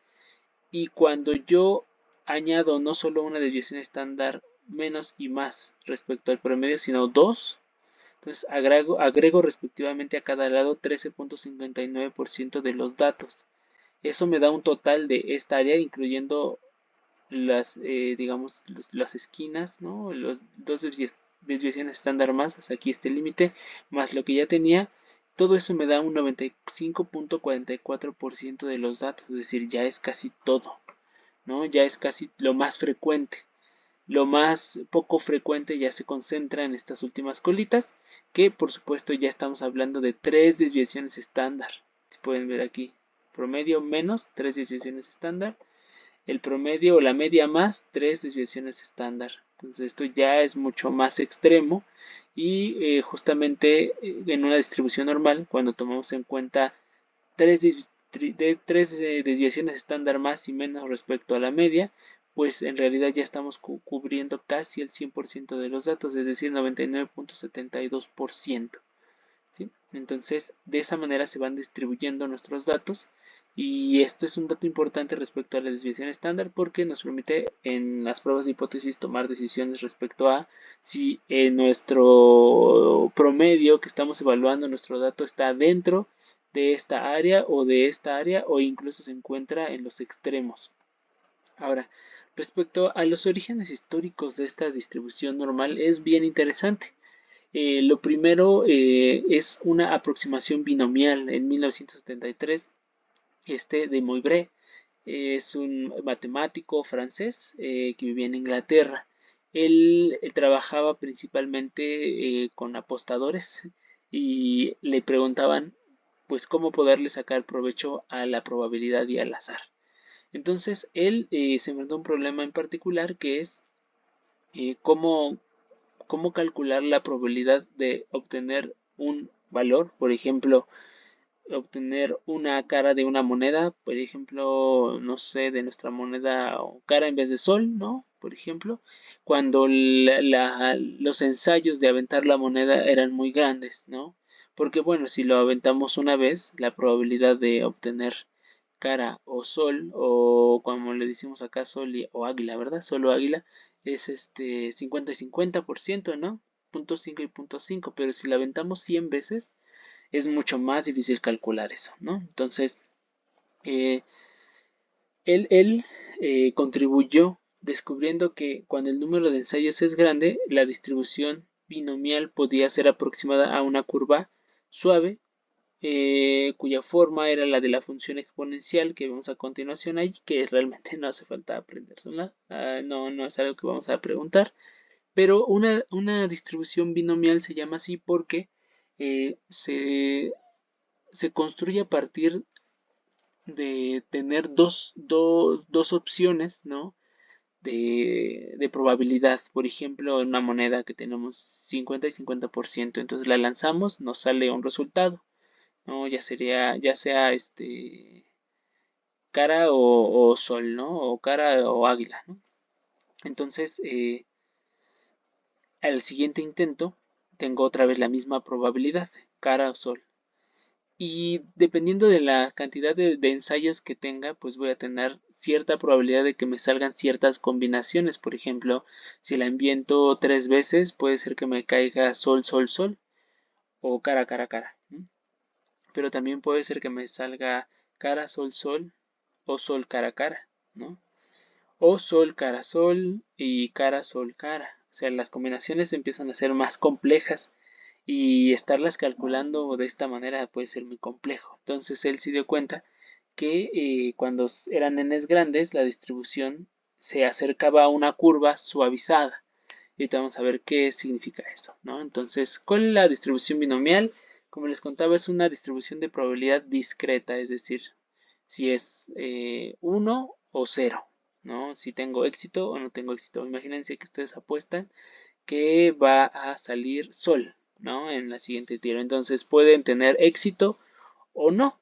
Y cuando yo añado no solo una desviación estándar menos y más respecto al promedio, sino dos, entonces agrego respectivamente a cada lado 13.59% de los datos. Eso me da un total de esta área, incluyendo digamos, las esquinas, ¿no? Los dos desviaciones estándar más, hasta aquí este límite, más lo que ya tenía. Todo eso me da un 95.44% de los datos, es decir, ya es casi todo, ¿no? Ya es casi lo más frecuente. Lo más poco frecuente ya se concentra en estas últimas colitas, que por supuesto ya estamos hablando de tres desviaciones estándar. Si pueden ver aquí, promedio menos tres desviaciones estándar, el promedio o la media más tres desviaciones estándar. Entonces esto ya es mucho más extremo y justamente en una distribución normal, cuando tomamos en cuenta tres, desviaciones estándar más y menos respecto a la media, pues en realidad ya estamos cubriendo casi el 100% de los datos, es decir, 99.72%. ¿Sí? Entonces, de esa manera se van distribuyendo nuestros datos y esto es un dato importante respecto a la desviación estándar porque nos permite en las pruebas de hipótesis tomar decisiones respecto a si nuestro promedio que estamos evaluando, nuestro dato está dentro de esta área o de esta área o incluso se encuentra en los extremos. Ahora, respecto a los orígenes históricos de esta distribución normal es bien interesante. Lo primero es una aproximación binomial en 1973, de Moivre. Es un matemático francés que vivía en Inglaterra. Él trabajaba principalmente con apostadores y le preguntaban pues cómo poderle sacar provecho a la probabilidad y al azar. Entonces él se enfrentó a un problema en particular que es cómo calcular la probabilidad de obtener un valor, por ejemplo, obtener una cara de una moneda, por ejemplo, no sé, de nuestra moneda o cara en vez de sol, ¿no? Por ejemplo, cuando los ensayos de aventar la moneda eran muy grandes, ¿no? Porque bueno, si lo aventamos una vez, la probabilidad de obtener cara o sol, o como le decimos acá, sol o águila, ¿verdad? Sol o águila, es 50 y 50%, ¿no? 0.5 y 0.5, pero si la aventamos 100 veces, es mucho más difícil calcular eso, ¿no? Entonces, eh, él contribuyó descubriendo que cuando el número de ensayos es grande, la distribución binomial podía ser aproximada a una curva suave, cuya forma era la de la función exponencial que vemos a continuación ahí, que realmente no hace falta aprendérsela, no es algo que vamos a preguntar, pero una distribución binomial se llama así porque se construye a partir de tener dos opciones, ¿no? De probabilidad. Por ejemplo, en una moneda que tenemos 50 y 50%, entonces la lanzamos, nos sale un resultado, ¿no? Ya sea cara o sol, ¿no? O cara o águila, ¿no? Entonces, al siguiente intento, tengo otra vez la misma probabilidad, cara o sol. Y dependiendo de la cantidad de ensayos que tenga, pues voy a tener cierta probabilidad de que me salgan ciertas combinaciones. Por ejemplo, si la enviento 3 veces, puede ser que me caiga sol, sol, sol o cara, cara, cara. Pero también puede ser que me salga cara, sol, sol o sol, cara, cara, ¿no? O sol, cara, sol y cara, sol, cara. O sea, las combinaciones empiezan a ser más complejas y estarlas calculando de esta manera puede ser muy complejo. Entonces él se dio cuenta que cuando eran n's grandes la distribución se acercaba a una curva suavizada. Y ahorita vamos a ver qué significa eso, ¿no? Entonces, ¿cuál es la distribución binomial? Como les contaba, es una distribución de probabilidad discreta, es decir, si es 1 o 0, ¿no? Si tengo éxito o no tengo éxito. Imagínense que ustedes apuestan que va a salir sol, ¿no? En la siguiente tiro. Entonces pueden tener éxito o no.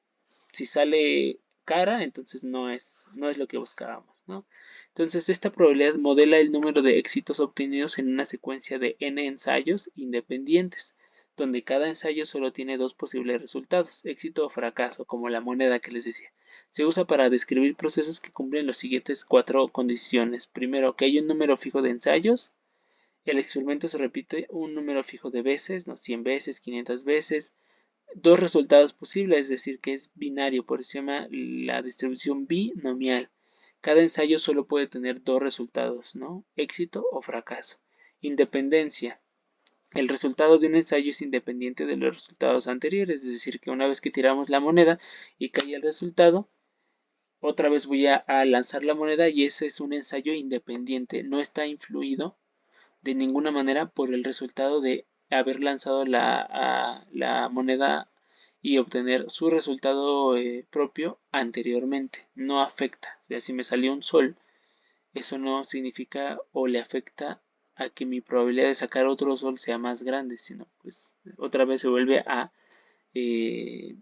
Si sale cara, entonces no es lo que buscábamos, ¿no? Entonces esta probabilidad modela el número de éxitos obtenidos en una secuencia de n ensayos independientes, donde cada ensayo solo tiene dos posibles resultados, éxito o fracaso, como la moneda que les decía. Se usa para describir procesos que cumplen los siguientes 4 condiciones. Primero, que hay un número fijo de ensayos. El experimento se repite un número fijo de veces, ¿no? 100 veces, 500 veces. Dos resultados posibles, es decir, que es binario, por eso se llama la distribución binomial. Cada ensayo solo puede tener dos resultados, ¿no? Éxito o fracaso. Independencia. El resultado de un ensayo es independiente de los resultados anteriores, es decir, que una vez que tiramos la moneda y cae el resultado, otra vez voy a lanzar la moneda y ese es un ensayo independiente, no está influido de ninguna manera por el resultado de haber lanzado la moneda y obtener su resultado propio anteriormente. No afecta. O sea, si me salió un sol, eso no significa o le afecta a que mi probabilidad de sacar otro sol sea más grande, sino pues otra vez se vuelve a, eh,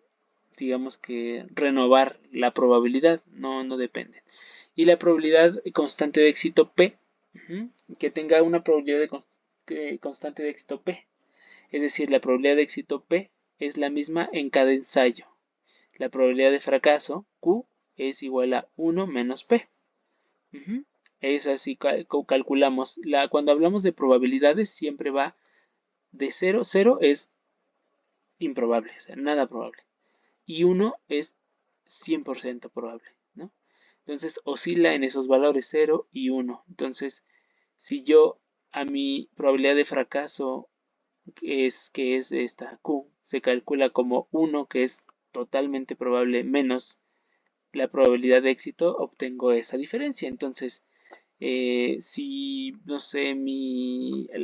digamos que, renovar la probabilidad, no depende. Y la probabilidad constante de éxito P, que tenga una probabilidad constante de éxito P. Es decir, la probabilidad de éxito P es la misma en cada ensayo. La probabilidad de fracaso, Q, es igual a 1 menos P. Es así calculamos. Cuando hablamos de probabilidades siempre va de 0. 0 es improbable, o sea, nada probable. Y 1 es 100% probable, ¿no? Entonces oscila en esos valores 0 y 1. Entonces, si yo a mi probabilidad de fracaso que es esta Q, se calcula como 1, que es totalmente probable, menos la probabilidad de éxito, obtengo esa diferencia. Entonces, si, no sé,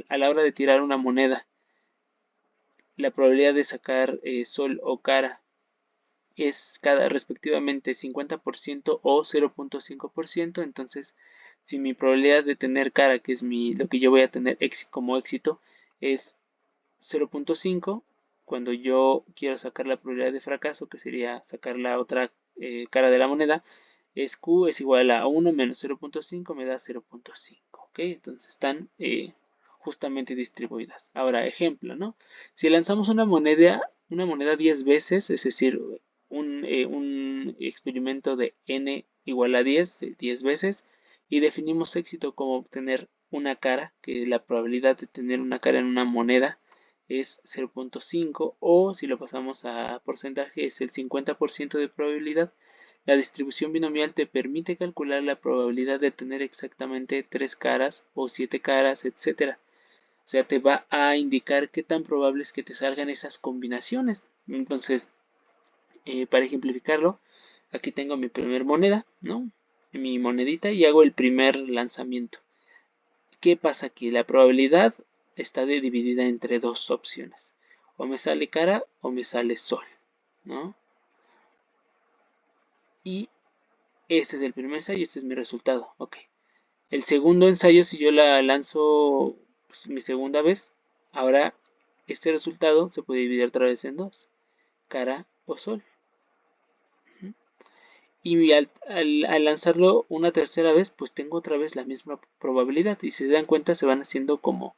a la hora de tirar una moneda, la probabilidad de sacar sol o cara es respectivamente 50% o 0.5%, entonces si mi probabilidad de tener cara, que es lo que yo voy a tener como éxito, es 0.5, cuando yo quiero sacar la probabilidad de fracaso, que sería sacar la otra cara de la moneda, es Q es igual a 1 menos 0.5 me da 0.5, ¿ok? Entonces están justamente distribuidas. Ahora, ejemplo, ¿no? Si lanzamos una moneda 10 veces, es decir, un experimento de n igual a 10, 10 veces, y definimos éxito como obtener una cara, que la probabilidad de tener una cara en una moneda es 0.5, o si lo pasamos a porcentaje es el 50% de probabilidad. La distribución binomial te permite calcular la probabilidad de tener exactamente 3 caras o 7 caras, etc. O sea, te va a indicar qué tan probable es que te salgan esas combinaciones. Entonces, para ejemplificarlo, aquí tengo mi primer moneda, ¿no? Mi monedita y hago el primer lanzamiento. ¿Qué pasa aquí? La probabilidad está dividida entre dos opciones. O me sale cara o me sale sol, ¿no? Y este es el primer ensayo, este es mi resultado. Ok. El segundo ensayo, si yo la lanzo pues, mi segunda vez, ahora este resultado se puede dividir otra vez en dos. Cara o sol. Y al lanzarlo una tercera vez, pues tengo otra vez la misma probabilidad. Y si se dan cuenta, se van haciendo como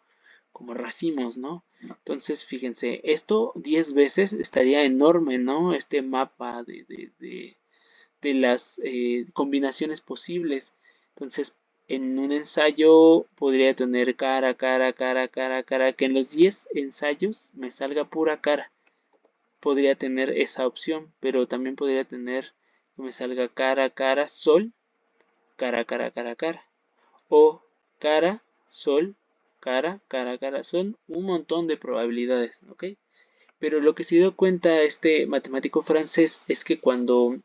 racimos, ¿no? Entonces, fíjense, esto 10 veces estaría enorme, ¿no? Este mapa de las combinaciones posibles. Entonces, en un ensayo podría tener cara, cara, cara, cara, cara, que en los 10 ensayos me salga pura cara. Podría tener esa opción, pero también podría tener que me salga cara, cara, sol, cara, cara, cara, cara. O cara, sol, cara, cara, cara. Son un montón de probabilidades, ¿ok? Pero lo que se dio cuenta este matemático francés es que cuando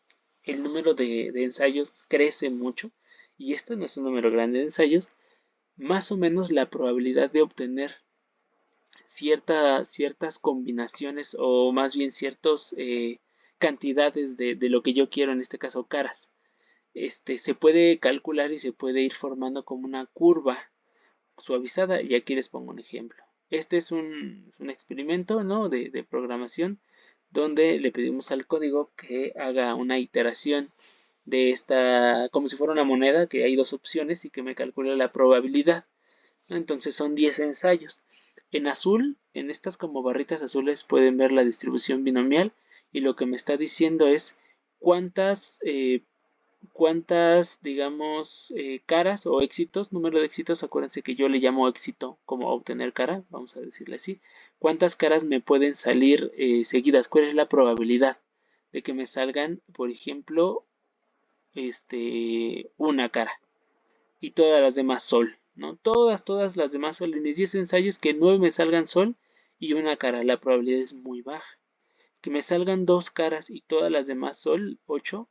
el número de ensayos crece mucho, y esto no es un número grande de ensayos, más o menos la probabilidad de obtener ciertas combinaciones o más bien ciertas cantidades de lo que yo quiero, en este caso caras, se puede calcular y se puede ir formando como una curva suavizada. Y aquí les pongo un ejemplo. Este es un experimento, ¿no? de programación donde le pedimos al código que haga una iteración de esta, como si fuera una moneda, que hay dos opciones y que me calcule la probabilidad, ¿no? Entonces son 10 ensayos. En azul, en estas como barritas azules pueden ver la distribución binomial y lo que me está diciendo es cuántas digamos, caras o éxitos, número de éxitos, acuérdense que yo le llamo éxito como obtener cara, vamos a decirle así, cuántas caras me pueden salir seguidas, cuál es la probabilidad de que me salgan, por ejemplo, una cara y todas las demás sol, ¿no? Todas las demás sol, en mis 10 ensayos que 9 me salgan sol y una cara, la probabilidad es muy baja. Que me salgan dos caras y todas las demás sol, 8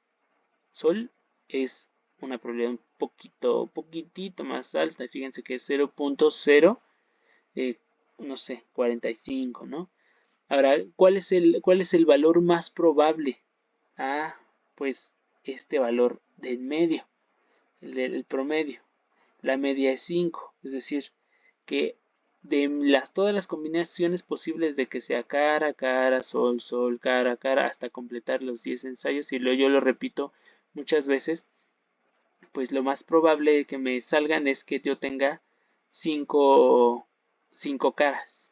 sol, es una probabilidad un poquitito más alta. Fíjense que es 0.0, no sé, 45, ¿no? Ahora, ¿cuál es el valor más probable? Ah, pues este valor del medio, el del promedio. La media es 5, es decir, que todas las combinaciones posibles de que sea cara, cara, sol, sol, cara, cara, hasta completar los 10 ensayos, y yo lo repito muchas veces, pues lo más probable que me salgan es que yo tenga 5 caras.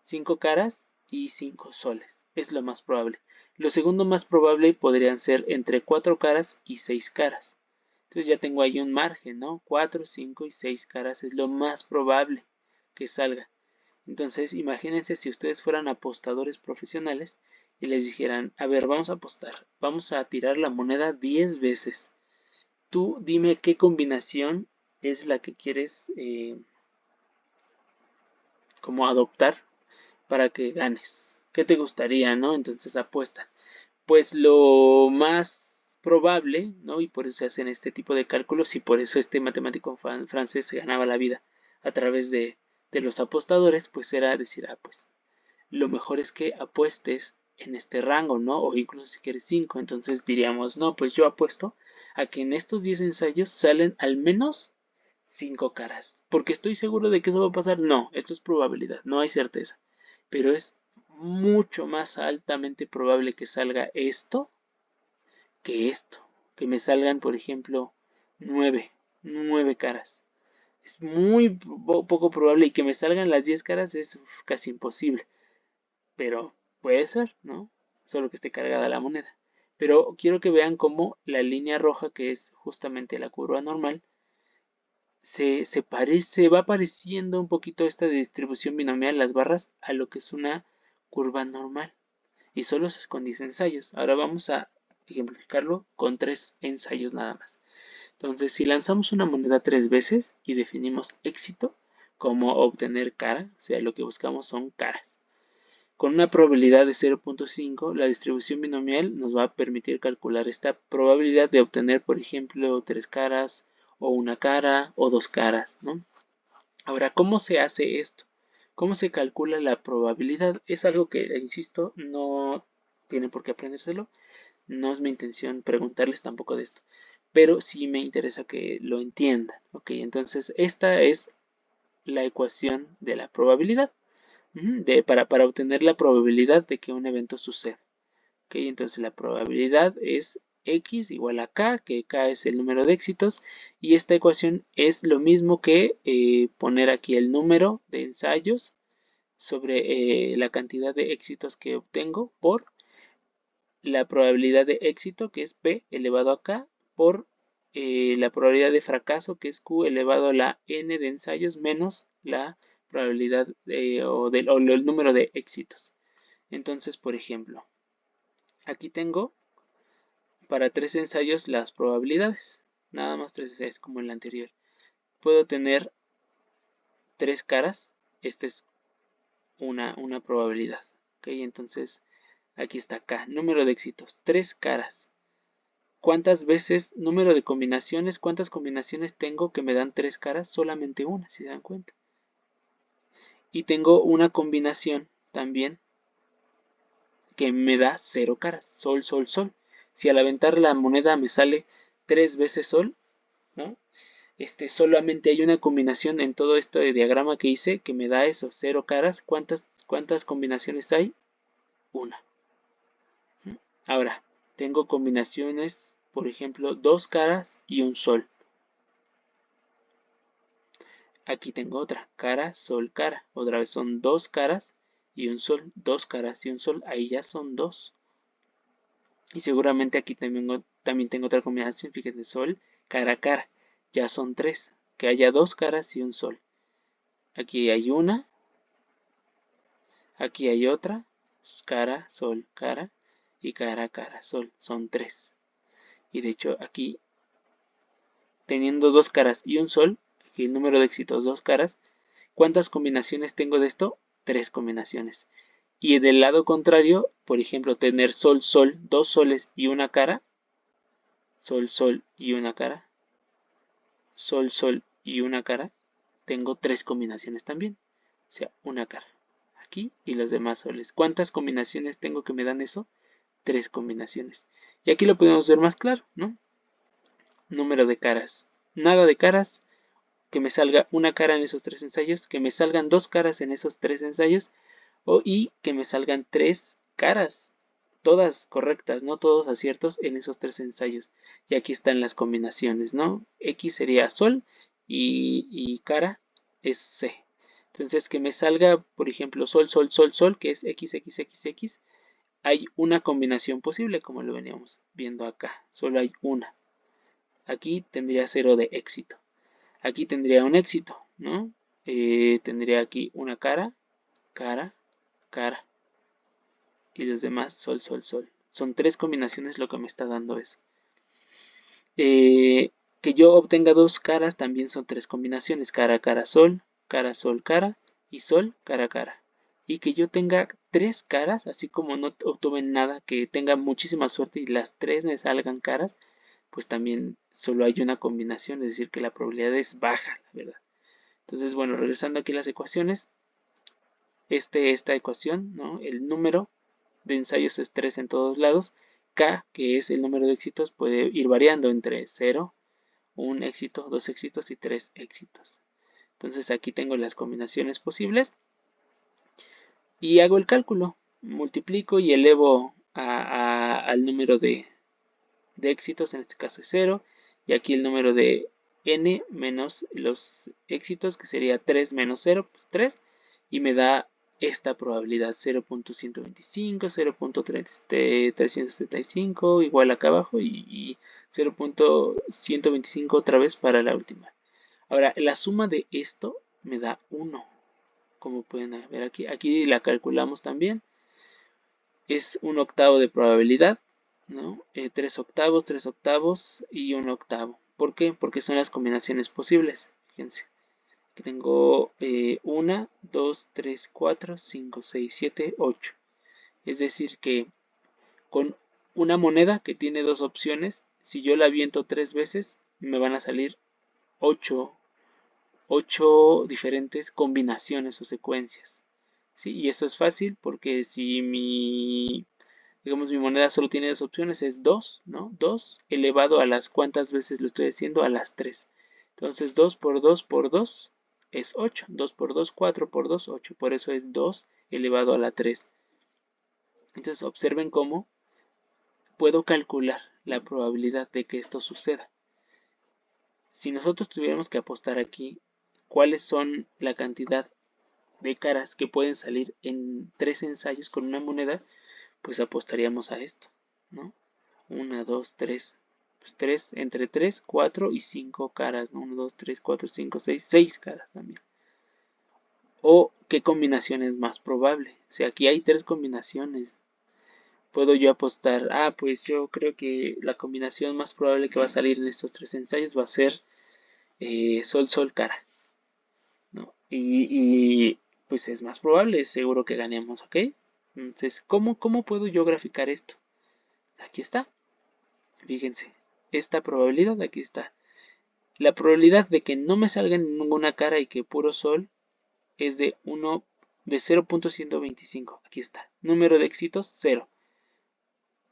5 caras y 5 soles. Es lo más probable. Lo segundo más probable podrían ser entre 4 caras y 6 caras. Entonces ya tengo ahí un margen, ¿no? 4, 5 y 6 caras es lo más probable que salga. Entonces imagínense si ustedes fueran apostadores profesionales y les dijeran, a ver, vamos a apostar, vamos a tirar la moneda 10 veces. Tú dime qué combinación es la que quieres como adoptar para que ganes. ¿Qué te gustaría, no? Entonces apuestan. Pues lo más probable, ¿no? Y por eso se hacen este tipo de cálculos y por eso este matemático francés se ganaba la vida a través de los apostadores, pues era decir, pues lo mejor es que apuestes en este rango, ¿no? O incluso si quieres 5, entonces diríamos, no, pues yo apuesto a que en estos 10 ensayos salen al menos 5 caras. Porque estoy seguro de que eso va a pasar. No, esto es probabilidad, no hay certeza. Pero es mucho más altamente probable que salga esto que esto. Que me salgan, por ejemplo, 9 caras. Es muy poco probable y que me salgan las 10 caras es casi imposible. Pero puede ser, ¿no? Solo que esté cargada la moneda. Pero quiero que vean cómo la línea roja, que es justamente la curva normal, se va pareciendo un poquito esta distribución binomial, las barras, a lo que es una curva normal. Y solo es con 10 ensayos. Ahora vamos a ejemplificarlo con 3 ensayos nada más. Entonces, si lanzamos una moneda 3 veces y definimos éxito, cómo obtener cara, o sea, lo que buscamos son caras. Con una probabilidad de 0.5, la distribución binomial nos va a permitir calcular esta probabilidad de obtener, por ejemplo, 3 caras, o una cara, o 2 caras, ¿no? Ahora, ¿cómo se hace esto? ¿Cómo se calcula la probabilidad? Es algo que, insisto, no tienen por qué aprendérselo. No es mi intención preguntarles tampoco de esto, pero sí me interesa que lo entiendan. Ok, entonces esta es la ecuación de la probabilidad. Para obtener la probabilidad de que un evento suceda. Ok, entonces la probabilidad es x igual a k, que k es el número de éxitos, y esta ecuación es lo mismo que poner aquí el número de ensayos sobre la cantidad de éxitos que obtengo por la probabilidad de éxito, que es p elevado a k, por la probabilidad de fracaso, que es q elevado a la n de ensayos, menos la probabilidad o el número de éxitos. Entonces, por ejemplo, aquí tengo para 3 ensayos las probabilidades, nada más 3 ensayos como en la anterior. Puedo tener 3 caras, esta es una probabilidad. Ok, entonces aquí está K, número de éxitos, 3 caras. ¿Cuántas veces, número de combinaciones, cuántas combinaciones tengo que me dan 3 caras? Solamente una, si se dan cuenta. Y tengo una combinación también que me da 0 caras, sol, sol, sol. Si al aventar la moneda me sale 3 veces sol, ¿no? Solamente hay una combinación en todo este diagrama que hice que me da eso, 0 caras. ¿Cuántas combinaciones hay? Una. Ahora, tengo combinaciones, por ejemplo, 2 caras y un sol. Aquí tengo otra, cara, sol, cara. Otra vez son 2 caras y un sol, 2 caras y un sol. Ahí ya son 2. Y seguramente aquí también tengo otra combinación, fíjense, sol, cara, cara. Ya son 3. Que haya 2 caras y un sol. Aquí hay una. Aquí hay otra. Cara, sol, cara. Y cara, cara, sol. Son 3. Y de hecho aquí, teniendo 2 caras y un sol, aquí el número de éxitos 2 caras. ¿Cuántas combinaciones tengo de esto? 3 combinaciones. Y del lado contrario, por ejemplo, tener sol, sol, 2 soles y una cara. Sol, sol y una cara. Sol, sol y una cara. Tengo 3 combinaciones también. O sea, una cara. Aquí y los demás soles. ¿Cuántas combinaciones tengo que me dan eso? 3 combinaciones. Y aquí lo podemos ver más claro, ¿no? Número de caras. Nada de caras. Que me salga una cara en esos 3 ensayos. Que me salgan 2 caras en esos 3 ensayos. Y que me salgan 3 caras. Todas correctas, no todos aciertos en esos 3 ensayos. Y aquí están las combinaciones, ¿no? X sería sol y cara es C. Entonces que me salga, por ejemplo, sol, sol, sol, sol, que es X, X, X, X. Hay una combinación posible, como lo veníamos viendo acá. Solo hay una. Aquí tendría 0 de éxito. Aquí tendría un éxito, ¿no? Tendría aquí una cara, cara, cara. Y los demás sol, sol, sol. Son 3 combinaciones lo que me está dando eso. Que yo obtenga 2 caras también son 3 combinaciones. Cara, cara, sol, cara y sol, cara, cara. Y que yo tenga 3 caras, así como no obtuve nada, que tenga muchísima suerte y las 3 me salgan caras, pues también solo hay una combinación, es decir, que la probabilidad es baja, la verdad. Entonces, bueno, regresando aquí a las ecuaciones, esta ecuación, ¿no? El número de ensayos es 3 en todos lados. K, que es el número de éxitos, puede ir variando entre 0, 1 éxito, 2 éxitos y 3 éxitos. Entonces aquí tengo las combinaciones posibles y hago el cálculo. Multiplico y elevo al número de éxitos, en este caso es 0. Y aquí el número de n menos los éxitos, que sería 3 menos 0, pues 3. Y me da esta probabilidad 0.125, 0.375 igual acá abajo y 0.125 otra vez para la última. Ahora, la suma de esto me da 1, como pueden ver aquí. Aquí la calculamos también. Es un octavo de probabilidad, ¿no? 3 octavos y un octavo. ¿Por qué? Porque son las combinaciones posibles. Fíjense. que tengo 1, 2, 3, 4, 5, 6, 7, 8. Es decir que con una moneda que tiene dos opciones, si yo la aviento 3 veces, me van a salir 8 diferentes combinaciones o secuencias. ¿Sí? Y eso es fácil porque si digamos, mi moneda solo tiene dos opciones, es 2, ¿no? 2 elevado a las cuántas veces lo estoy haciendo, a las 3. Entonces 2 por 2 por 2 es 8. 2 por 2, 4 por 2, 8. Por eso es 2 elevado a la 3. Entonces observen cómo puedo calcular la probabilidad de que esto suceda. Si nosotros tuviéramos que apostar aquí cuáles son la cantidad de caras que pueden salir en 3 ensayos con una moneda, pues apostaríamos a esto, ¿no? 1, 2, 3. Pues 3, entre 3, 4 y 5 caras, ¿no? 1, 2, 3, 4, 5, 6, 6 caras también. O qué combinación es más probable. O sea, aquí hay 3 combinaciones. Puedo yo apostar, pues yo creo que la combinación más probable que va a salir en estos 3 ensayos va a ser Sol, Sol, cara, ¿no? Pues es más probable, seguro que ganemos, ¿ok? Entonces, ¿cómo puedo yo graficar esto? Aquí está, fíjense, esta probabilidad, aquí está. La probabilidad de que no me salga ninguna cara y que puro sol es de 0.125, aquí está. Número de éxitos, 0.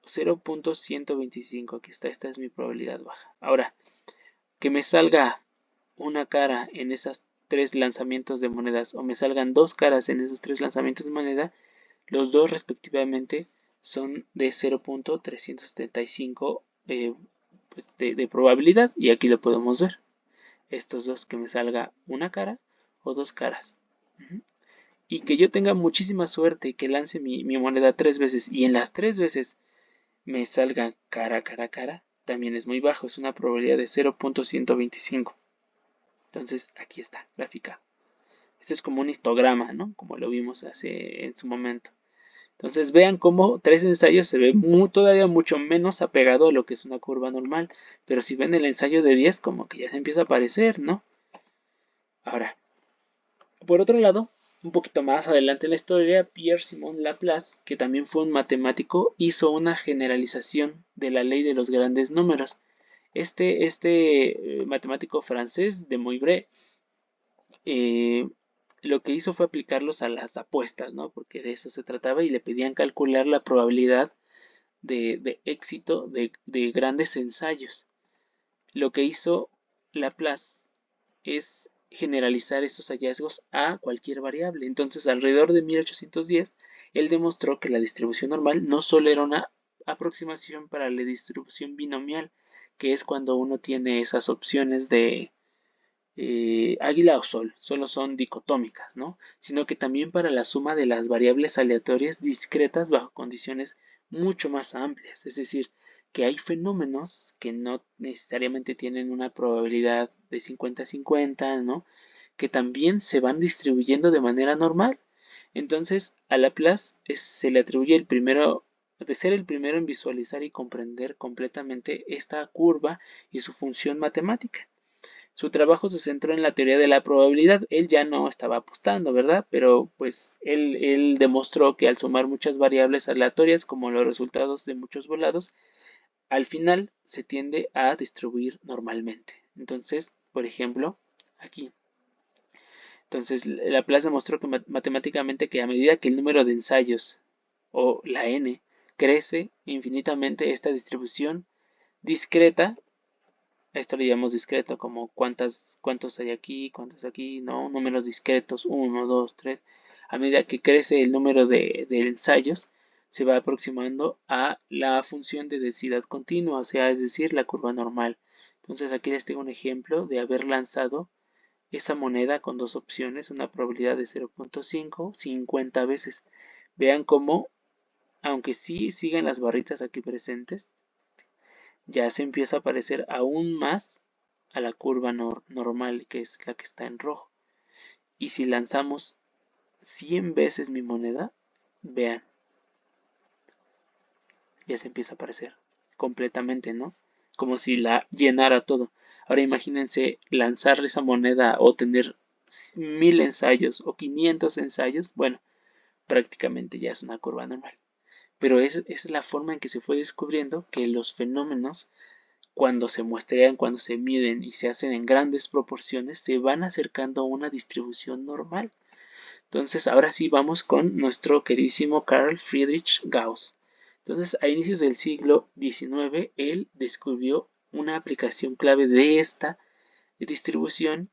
0.125, aquí está, esta es mi probabilidad baja. Ahora, que me salga una cara en esas 3 lanzamientos de monedas o me salgan 2 caras en esos 3 lanzamientos de moneda, los dos respectivamente son de 0.375 pues de probabilidad, y aquí lo podemos ver. Estos dos, que me salga una cara o 2 caras. Y que yo tenga muchísima suerte y que lance mi moneda 3 veces y en las 3 veces me salga cara, cara, cara, también es muy bajo, es una probabilidad de 0.125. Entonces aquí está, gráfica. Este es como un histograma, ¿no? Como lo vimos en su momento. Entonces vean cómo 3 ensayos se ve todavía mucho menos apegado a lo que es una curva normal. Pero si ven el ensayo de 10, como que ya se empieza a parecer, ¿no? Ahora, por otro lado, un poquito más adelante en la historia, Pierre-Simon Laplace, que también fue un matemático, hizo una generalización de la ley de los grandes números. Este matemático francés de Moivre lo que hizo fue aplicarlos a las apuestas, ¿no? Porque de eso se trataba y le pedían calcular la probabilidad de éxito de grandes ensayos. Lo que hizo Laplace es generalizar estos hallazgos a cualquier variable. Entonces, alrededor de 1810, él demostró que la distribución normal no solo era una aproximación para la distribución binomial, que es cuando uno tiene esas opciones de águila o sol, solo son dicotómicas, ¿no? Sino que también para la suma de las variables aleatorias discretas bajo condiciones mucho más amplias. Es decir, que hay fenómenos que no necesariamente tienen una probabilidad de 50-50, ¿no? Que también se van distribuyendo de manera normal. Entonces, a Laplace se le atribuye de ser el primero en visualizar y comprender completamente esta curva y su función matemática. Su trabajo se centró en la teoría de la probabilidad. Él ya no estaba apostando, ¿verdad? Pero pues él demostró que al sumar muchas variables aleatorias, como los resultados de muchos volados, al final se tiende a distribuir normalmente. Entonces, por ejemplo, aquí. Entonces, Laplace demostró que matemáticamente que a medida que el número de ensayos, o la n, crece infinitamente, esta distribución discreta, esto le llamamos discreto, como cuántos hay aquí, cuántos aquí, ¿no? Números discretos, 1, 2, 3. A medida que crece el número de ensayos, se va aproximando a la función de densidad continua, o sea, es decir, la curva normal. Entonces aquí les tengo un ejemplo de haber lanzado esa moneda con dos opciones, una probabilidad de 0.5, 50 veces. Vean cómo, aunque sí siguen las barritas aquí presentes, ya se empieza a parecer aún más a la curva normal, que es la que está en rojo. Y si lanzamos 100 veces mi moneda, vean, ya se empieza a parecer completamente, ¿no? Como si la llenara todo. Ahora imagínense lanzar esa moneda o tener 1000 ensayos o 500 ensayos, bueno, prácticamente ya es una curva normal. Pero es la forma en que se fue descubriendo que los fenómenos, cuando se muestrean, cuando se miden y se hacen en grandes proporciones, se van acercando a una distribución normal. Entonces, ahora sí vamos con nuestro queridísimo Carl Friedrich Gauss. Entonces, a inicios del siglo XIX, él descubrió una aplicación clave de esta distribución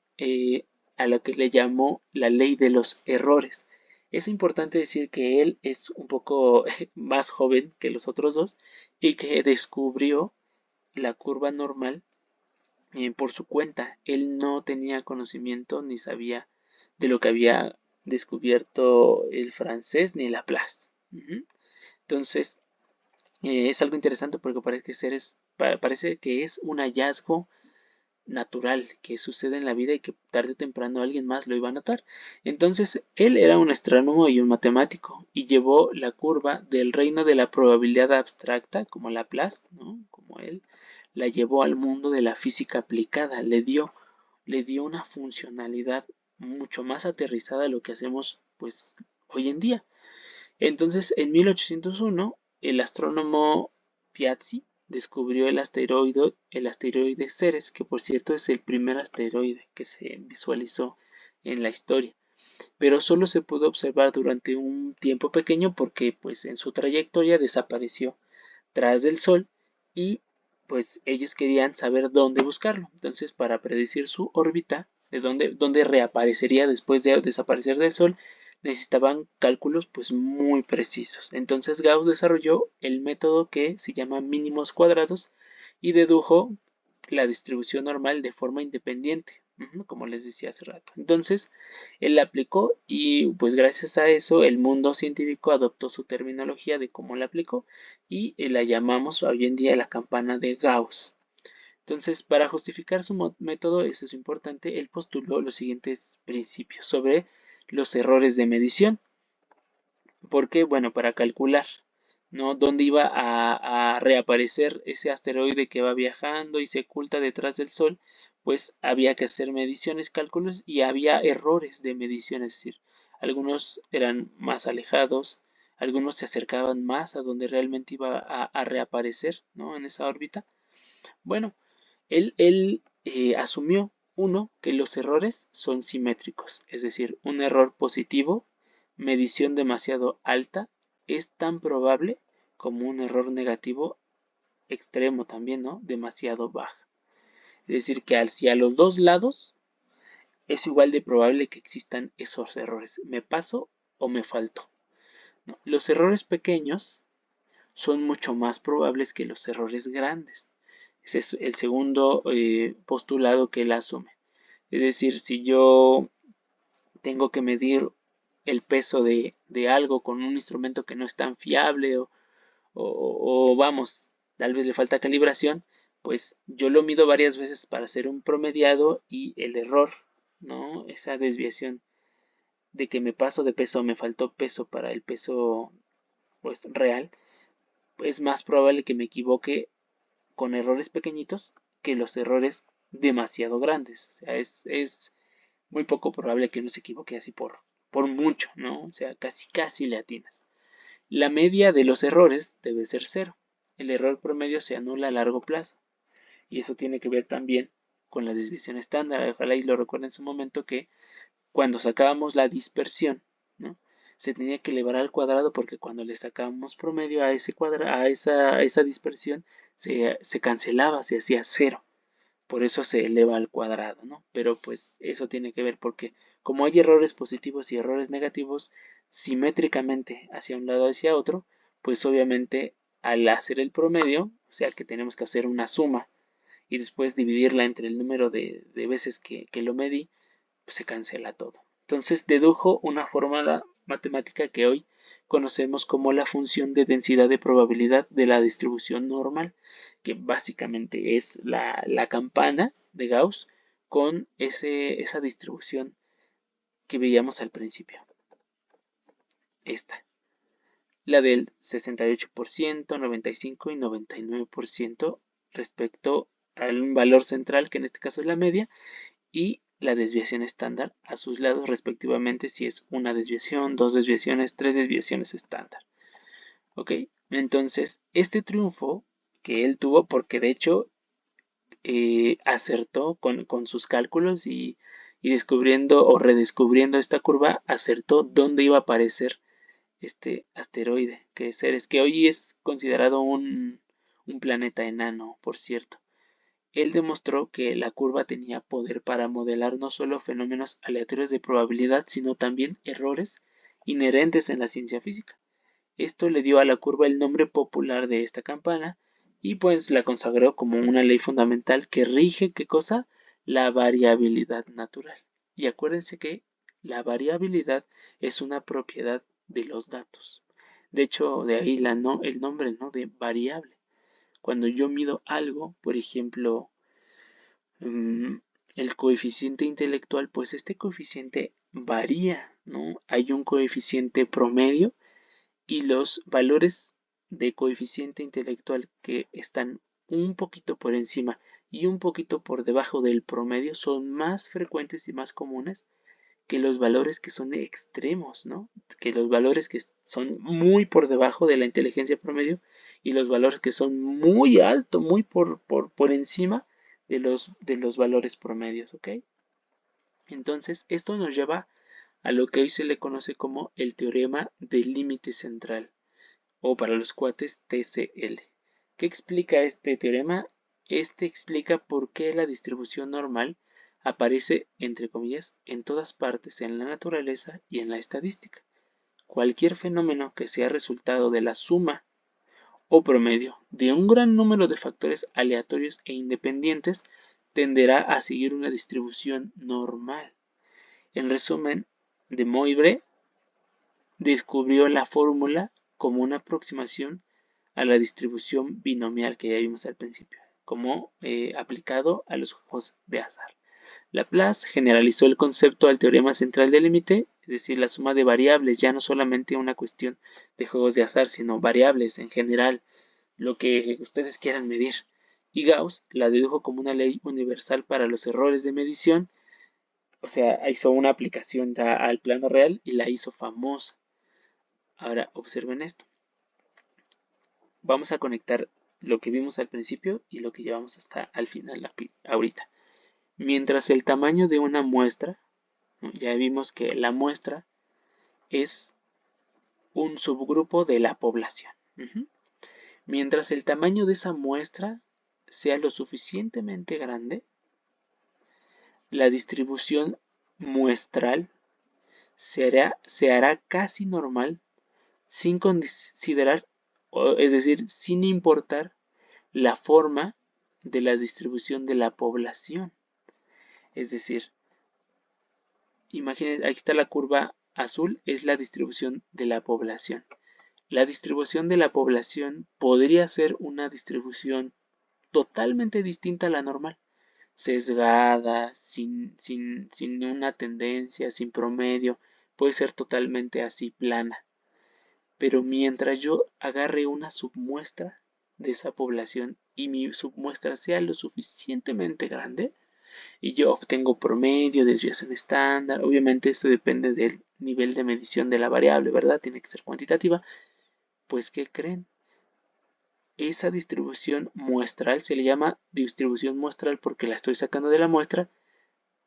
a lo que le llamó la ley de los errores. Es importante decir que él es un poco más joven que los otros dos y que descubrió la curva normal por su cuenta. Él no tenía conocimiento ni sabía de lo que había descubierto el francés ni Laplace. Entonces, es algo interesante porque parece que es un hallazgo natural que sucede en la vida y que tarde o temprano alguien más lo iba a notar. Entonces, él era un astrónomo y un matemático y llevó la curva del reino de la probabilidad abstracta, como Laplace, ¿no? Como él, la llevó al mundo de la física aplicada, le dio una funcionalidad mucho más aterrizada a lo que hacemos pues hoy en día. Entonces, en 1801, el astrónomo Piazzi descubrió el asteroide Ceres, que por cierto es el primer asteroide que se visualizó en la historia, pero solo se pudo observar durante un tiempo pequeño porque pues en su trayectoria desapareció tras del Sol y pues ellos querían saber dónde buscarlo. Entonces, para predecir su órbita, de dónde reaparecería después de desaparecer del Sol, necesitaban cálculos pues muy precisos. Entonces Gauss desarrolló el método que se llama mínimos cuadrados y dedujo la distribución normal de forma independiente, como les decía hace rato. Entonces, él la aplicó y pues gracias a eso el mundo científico adoptó su terminología de cómo la aplicó y la llamamos hoy en día la campana de Gauss. Entonces, para justificar su método, eso es importante, él postuló los siguientes principios sobre los errores de medición. ¿Por qué? Bueno, para calcular, ¿no? Dónde iba a reaparecer ese asteroide que va viajando y se oculta detrás del Sol, pues había que hacer mediciones, cálculos y había errores de medición, es decir, algunos eran más alejados, algunos se acercaban más a donde realmente iba a reaparecer, ¿no? En esa órbita. Bueno, él asumió, uno, que los errores son simétricos, es decir, un error positivo, medición demasiado alta, es tan probable como un error negativo extremo también, ¿no? Demasiado baja. Es decir, que si a los dos lados es igual de probable que existan esos errores. ¿Me paso o me falto? ¿No? Los errores pequeños son mucho más probables que los errores grandes. Ese es el segundo postulado que él asume. Es decir, si yo tengo que medir el peso de algo con un instrumento que no es tan fiable o vamos, tal vez le falta calibración, pues yo lo mido varias veces para hacer un promediado y el error, ¿no? Esa desviación de que me paso de peso o me faltó peso para el peso pues real, es más probable que me equivoque con errores pequeñitos que los errores demasiado grandes. O sea, es muy poco probable que uno se equivoque así por mucho, ¿no? O sea, casi le atinas. La media de los errores debe ser cero. El error promedio se anula a largo plazo. Y eso tiene que ver también con la desviación estándar. Ojalá y lo recuerden en su momento que cuando sacábamos la dispersión, ¿no? Se tenía que elevar al cuadrado porque cuando le sacábamos promedio a esa dispersión se cancelaba, se hacía cero. Por eso se eleva al cuadrado, ¿no? Pero pues eso tiene que ver porque como hay errores positivos y errores negativos simétricamente hacia un lado hacia otro, pues obviamente al hacer el promedio, o sea que tenemos que hacer una suma y después dividirla entre el número de veces que lo medí, pues se cancela todo. Entonces dedujo una fórmula matemática que hoy conocemos como la función de densidad de probabilidad de la distribución normal, que básicamente es la campana de Gauss con esa distribución que veíamos al principio. Esta, la del 68%, 95% y 99% respecto a un valor central, que en este caso es la media, y la desviación estándar a sus lados respectivamente, si es una desviación, dos desviaciones, tres desviaciones estándar. ¿Ok? Entonces, este triunfo que él tuvo, porque de hecho acertó con sus cálculos y descubriendo o redescubriendo esta curva, acertó dónde iba a aparecer este asteroide, que es Ceres, que hoy es considerado un planeta enano, por cierto. Él demostró que la curva tenía poder para modelar no solo fenómenos aleatorios de probabilidad, sino también errores inherentes en la ciencia física. Esto le dio a la curva el nombre popular de esta campana y pues la consagró como una ley fundamental que rige, ¿qué cosa? La variabilidad natural. Y acuérdense que la variabilidad es una propiedad de los datos. De hecho, de ahí el nombre, ¿no? De variable. Cuando yo mido algo, por ejemplo, el coeficiente intelectual, pues este coeficiente varía, ¿no? Hay un coeficiente promedio y los valores de coeficiente intelectual que están un poquito por encima y un poquito por debajo del promedio son más frecuentes y más comunes que los valores que son extremos, ¿no? Que los valores que son muy por debajo de la inteligencia promedio y los valores que son muy alto, muy por encima de los valores promedios, ¿ok? Entonces, esto nos lleva a lo que hoy se le conoce como el teorema del límite central, o para los cuates TCL. ¿Qué explica este teorema? Este explica por qué la distribución normal aparece, entre comillas, en todas partes en la naturaleza y en la estadística. Cualquier fenómeno que sea resultado de la suma o promedio de un gran número de factores aleatorios e independientes tenderá a seguir una distribución normal. En resumen, de Moivre descubrió la fórmula como una aproximación a la distribución binomial que ya vimos al principio, como aplicado a los juegos de azar. Laplace generalizó el concepto al teorema central del límite, es decir, la suma de variables, ya no solamente una cuestión de juegos de azar, sino variables en general, lo que ustedes quieran medir. Y Gauss la dedujo como una ley universal para los errores de medición, o sea, hizo una aplicación ya al plano real y la hizo famosa. Ahora observen esto. Vamos a conectar lo que vimos al principio y lo que llevamos hasta al final aquí, ahorita. Mientras el tamaño de una muestra, ya vimos que la muestra es un subgrupo de la población. Mientras el tamaño de esa muestra sea lo suficientemente grande, la distribución muestral se hará casi normal sin considerar, es decir, sin importar la forma de la distribución de la población. Es decir, imaginen, aquí está la curva azul, es la distribución de la población. La distribución de la población podría ser una distribución totalmente distinta a la normal, sesgada, sin una tendencia, sin promedio, puede ser totalmente así plana. Pero mientras yo agarre una submuestra de esa población y mi submuestra sea lo suficientemente grande y yo obtengo promedio, desviación estándar, obviamente eso depende del nivel de medición de la variable, ¿verdad? Tiene que ser cuantitativa. Pues, ¿qué creen? Esa distribución muestral se le llama distribución muestral porque la estoy sacando de la muestra,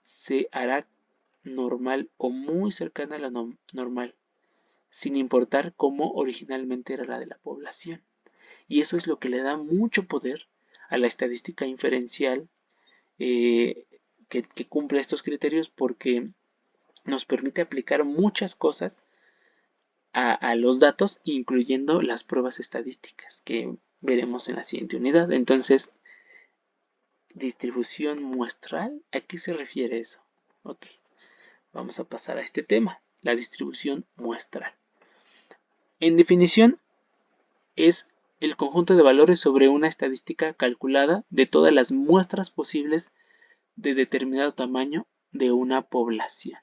se hará normal o muy cercana a la normal, sin importar cómo originalmente era la de la población. Y eso es lo que le da mucho poder a la estadística inferencial que cumple estos criterios porque nos permite aplicar muchas cosas a los datos, incluyendo las pruebas estadísticas que veremos en la siguiente unidad. Entonces, distribución muestral, ¿a qué se refiere eso? Ok, vamos a pasar a este tema, la distribución muestral. En definición, es el conjunto de valores sobre una estadística calculada de todas las muestras posibles de determinado tamaño de una población.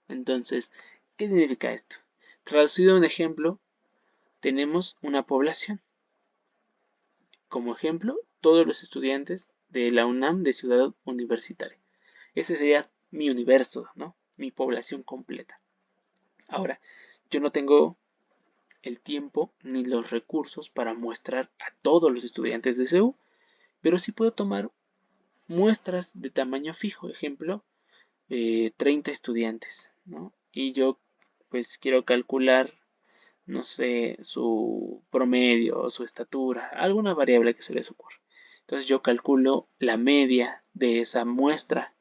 Entonces, ¿qué significa esto? Traducido a un ejemplo, tenemos una población. Como ejemplo, todos los estudiantes de la UNAM de Ciudad Universitaria. Ese sería mi universo, ¿no? Mi población completa. Ahora, yo no tengo el tiempo ni los recursos para muestrar a todos los estudiantes de CEU, pero sí puedo tomar muestras de tamaño fijo, ejemplo, 30 estudiantes, ¿no? Y yo pues quiero calcular, no sé, su promedio o su estatura, alguna variable que se les ocurra. Entonces yo calculo la media de esa muestra,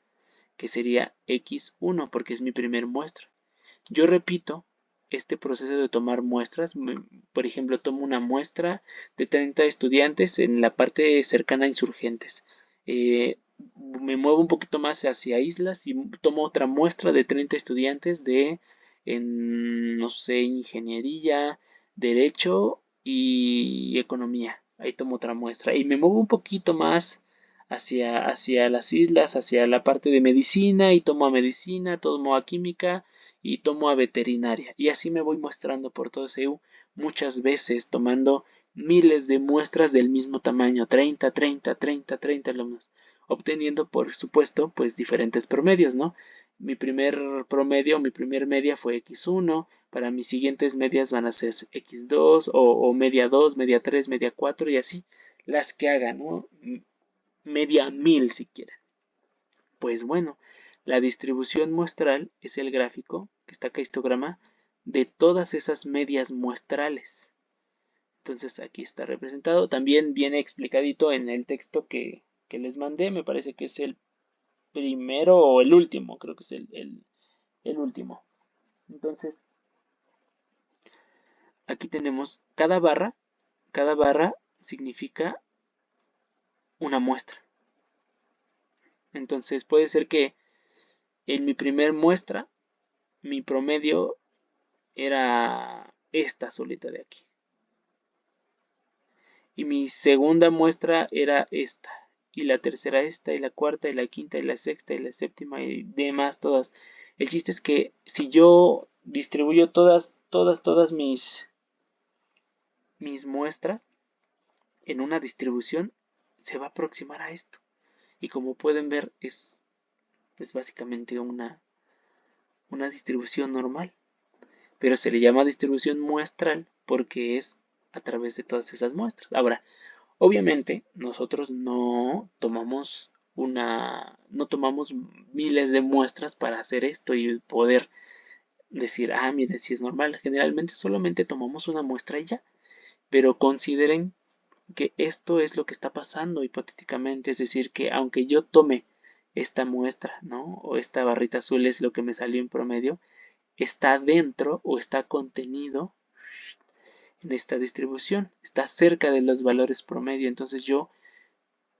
que sería x1, porque es mi primer muestra. Yo repito este proceso de tomar muestras. Por ejemplo, tomo una muestra de 30 estudiantes en la parte cercana a Insurgentes. Me muevo un poquito más hacia islas y tomo otra muestra de 30 estudiantes no sé, ingeniería, derecho y economía. Ahí tomo otra muestra y me muevo un poquito más hacia las islas, hacia la parte de medicina y tomo a medicina, tomo a química y tomo a veterinaria. Y así me voy mostrando por todo CEU muchas veces tomando miles de muestras del mismo tamaño, 30, 30, 30, 30 alumnos, obteniendo por supuesto pues diferentes promedios, ¿no? Mi primer promedio, mi primer media fue X1, para mis siguientes medias van a ser X2 o media 2, media 3, media 4 y así las que hagan, ¿no? Media 1000 si quieren. Pues bueno, la distribución muestral es el gráfico, que está acá histograma, de todas esas medias muestrales. Entonces aquí está representado. También viene explicadito en el texto que les mandé. Me parece que es el primero o el último. Creo que es el último. Entonces, aquí tenemos cada barra. Cada barra significa una muestra. Entonces puede ser que en mi primer muestra, mi promedio era esta solita de aquí. Y mi segunda muestra era esta. Y la tercera esta, y la cuarta, y la quinta, y la sexta, y la séptima, y demás todas. El chiste es que si yo distribuyo todas mis muestras en una distribución, se va a aproximar a esto. Y como pueden ver, es básicamente una distribución normal. Pero se le llama distribución muestral porque es a través de todas esas muestras. Ahora, obviamente, nosotros no tomamos miles de muestras para hacer esto y poder decir, miren, si es normal. Generalmente solamente tomamos una muestra y ya. Pero consideren que esto es lo que está pasando hipotéticamente. Es decir, que aunque yo tome esta muestra, ¿no? O esta barrita azul es lo que me salió en promedio, está dentro o está contenido en esta distribución, está cerca de los valores promedio. Entonces yo,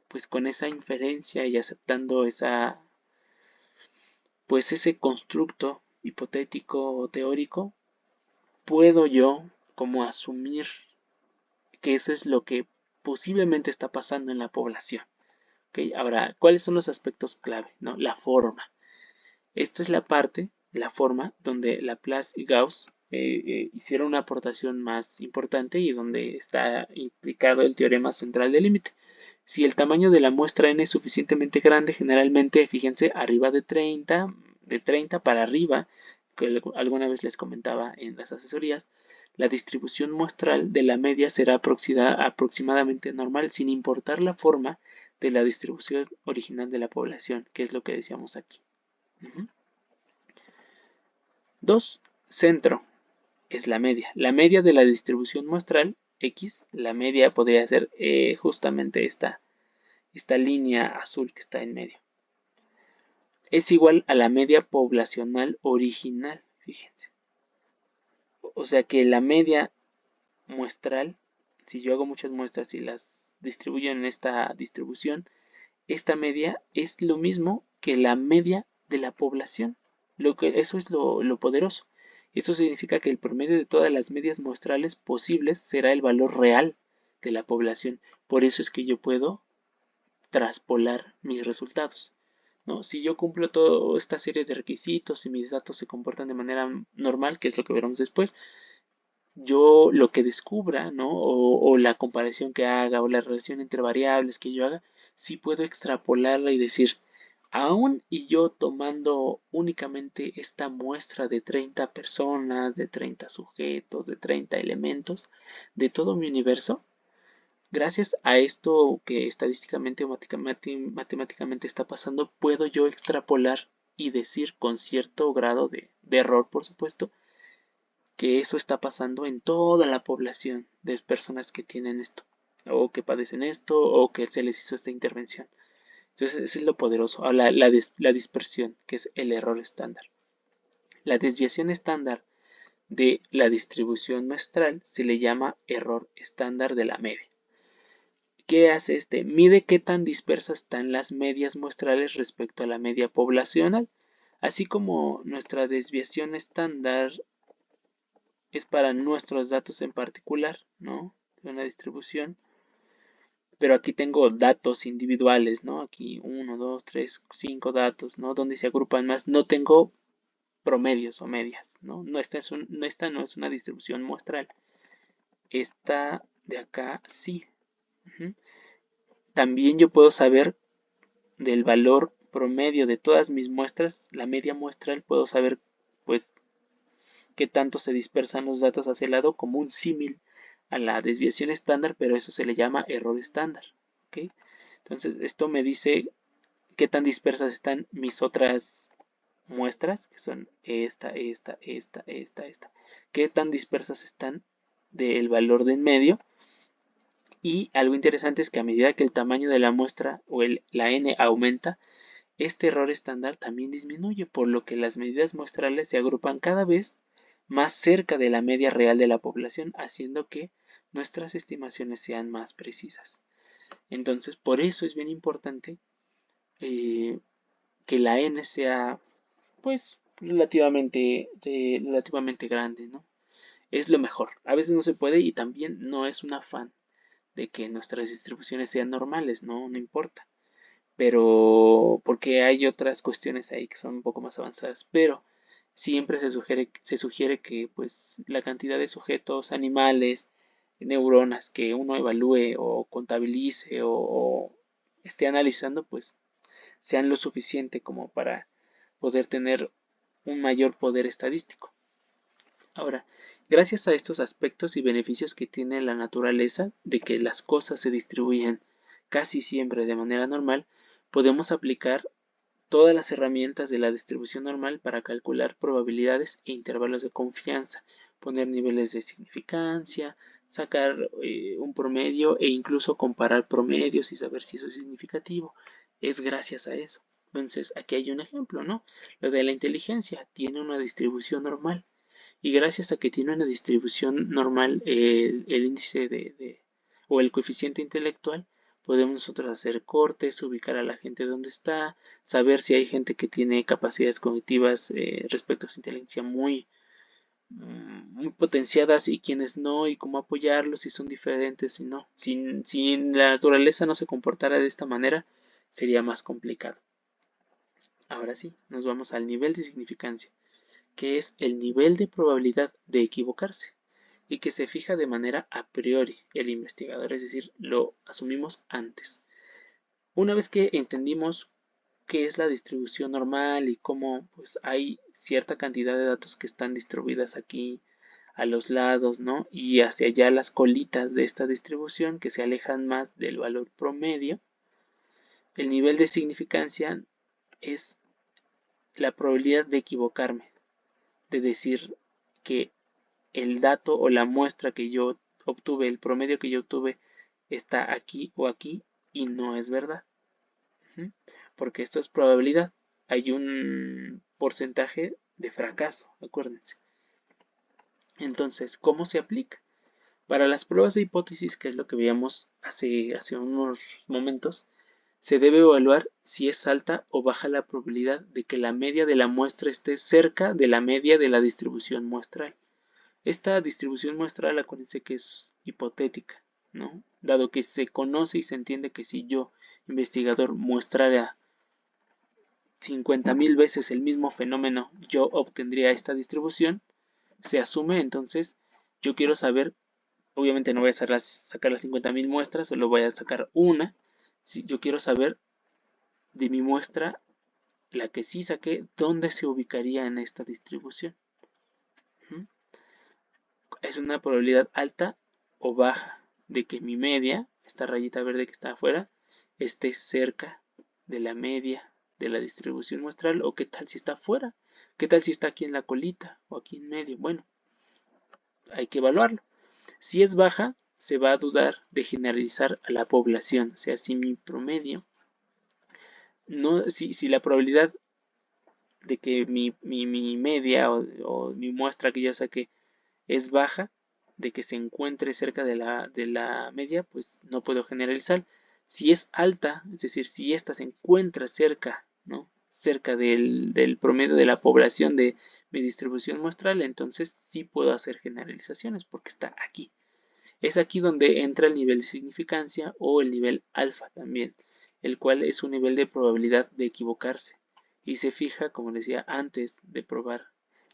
pues con esa inferencia y aceptando pues ese constructo hipotético o teórico, puedo yo como asumir que eso es lo que posiblemente está pasando en la población. ¿Okay? Ahora, ¿cuáles son los aspectos clave? ¿No? La forma. Esta es la parte, la forma, donde Laplace y Gauss hicieron una aportación más importante y donde está implicado el teorema central del límite. Si el tamaño de la muestra n es suficientemente grande, generalmente, fíjense, arriba de 30 para arriba, que alguna vez les comentaba en las asesorías, la distribución muestral de la media será aproximadamente normal, sin importar la forma de la distribución original de la población, que es lo que decíamos aquí. 2. Centro es la media. La media de la distribución muestral, X, la media podría ser justamente esta línea azul que está en medio. Es igual a la media poblacional original, fíjense. O sea que la media muestral, si yo hago muchas muestras y las distribuyo en esta distribución, esta media es lo mismo que la media de la población. Eso es lo poderoso. Eso significa que el promedio de todas las medias muestrales posibles será el valor real de la población. Por eso es que yo puedo traspolar mis resultados, ¿no? Si yo cumplo toda esta serie de requisitos y mis datos se comportan de manera normal, que es lo que veremos después, yo lo que descubra, ¿no? O la comparación que haga o la relación entre variables que yo haga, sí puedo extrapolarla y decir, Aún y yo tomando únicamente esta muestra de 30 personas, de 30 sujetos, de 30 elementos, de todo mi universo, gracias a esto que estadísticamente o matemáticamente está pasando, puedo yo extrapolar y decir con cierto grado de error, por supuesto, que eso está pasando en toda la población de personas que tienen esto, o que padecen esto, o que se les hizo esta intervención. Entonces, eso es lo poderoso. Ahora, la dispersión, que es el error estándar. La desviación estándar de la distribución muestral se le llama error estándar de la media. ¿Qué hace este? Mide qué tan dispersas están las medias muestrales respecto a la media poblacional, así como nuestra desviación estándar es para nuestros datos en particular, ¿no? De una distribución. Pero aquí tengo datos individuales, ¿no? Aquí 1, 2, 3, 5 datos, ¿no? Donde se agrupan más. No tengo promedios o medias, ¿no? Esta no es una distribución muestral. Esta de acá sí. También yo puedo saber del valor promedio de todas mis muestras, la media muestral, puedo saber pues qué tanto se dispersan los datos hacia el lado como un símil a la desviación estándar, pero eso se le llama error estándar. ¿Okay? Entonces esto me dice qué tan dispersas están mis otras muestras, que son esta. Qué tan dispersas están del valor de en medio. Y algo interesante es que a medida que el tamaño de la muestra o la n aumenta, este error estándar también disminuye, por lo que las medidas muestrales se agrupan cada vez más cerca de la media real de la población, haciendo que nuestras estimaciones sean más precisas. Entonces, por eso es bien importante que la n sea, pues, relativamente grande, ¿no? Es lo mejor. A veces no se puede y también no es un afán de que nuestras distribuciones sean normales, ¿no? No importa. Pero porque hay otras cuestiones ahí que son un poco más avanzadas, pero siempre se sugiere que pues la cantidad de sujetos, animales, neuronas que uno evalúe o contabilice o esté analizando, pues sean lo suficiente como para poder tener un mayor poder estadístico. Ahora, gracias a estos aspectos y beneficios que tiene la naturaleza de que las cosas se distribuyen casi siempre de manera normal, podemos aplicar todas las herramientas de la distribución normal para calcular probabilidades e intervalos de confianza, poner niveles de significancia, sacar un promedio e incluso comparar promedios y saber si eso es significativo. Es gracias a eso. Entonces, aquí hay un ejemplo, ¿no? Lo de la inteligencia tiene una distribución normal y gracias a que tiene una distribución normal el índice o el coeficiente intelectual, podemos nosotros hacer cortes, ubicar a la gente donde está, saber si hay gente que tiene capacidades cognitivas respecto a su inteligencia muy potenciadas y quienes no, y cómo apoyarlos, si son diferentes, si no. Si la naturaleza no se comportara de esta manera, sería más complicado. Ahora sí, nos vamos al nivel de significancia, que es el nivel de probabilidad de equivocarse y que se fija de manera a priori el investigador, es decir, lo asumimos antes. Una vez que entendimos qué es la distribución normal y cómo pues hay cierta cantidad de datos que están distribuidas aquí a los lados, ¿no? Y hacia allá las colitas de esta distribución que se alejan más del valor promedio, el nivel de significancia es la probabilidad de equivocarme, de decir que el dato o la muestra que yo obtuve, el promedio que yo obtuve, está aquí o aquí y no es verdad. Porque esto es probabilidad. Hay un porcentaje de fracaso, acuérdense. Entonces, ¿cómo se aplica? Para las pruebas de hipótesis, que es lo que veíamos hace unos momentos, se debe evaluar si es alta o baja la probabilidad de que la media de la muestra esté cerca de la media de la distribución muestral. Esta distribución muestral, acuérdense que es hipotética, ¿no? Dado que se conoce y se entiende que si yo, investigador, muestrara 50.000 veces el mismo fenómeno, yo obtendría esta distribución, se asume entonces, yo quiero saber, obviamente no voy a sacar las 50.000 muestras, solo voy a sacar una, si yo quiero saber de mi muestra la que sí saqué, ¿dónde se ubicaría en esta distribución? Es una probabilidad alta o baja de que mi media, esta rayita verde que está afuera, esté cerca de la media de la distribución muestral, o qué tal si está afuera, qué tal si está aquí en la colita o aquí en medio. Bueno, hay que evaluarlo. Si es baja, se va a dudar de generalizar a la población. O sea, si mi promedio, no, si la probabilidad de que mi media o mi muestra que yo saqué es baja, de que se encuentre cerca de la media, pues no puedo generalizar. Si es alta, es decir, si esta se encuentra cerca, ¿no? Cerca del promedio de la población de mi distribución muestral, entonces sí puedo hacer generalizaciones porque está aquí. Es aquí donde entra el nivel de significancia o el nivel alfa también, el cual es un nivel de probabilidad de equivocarse y se fija, como decía antes de probar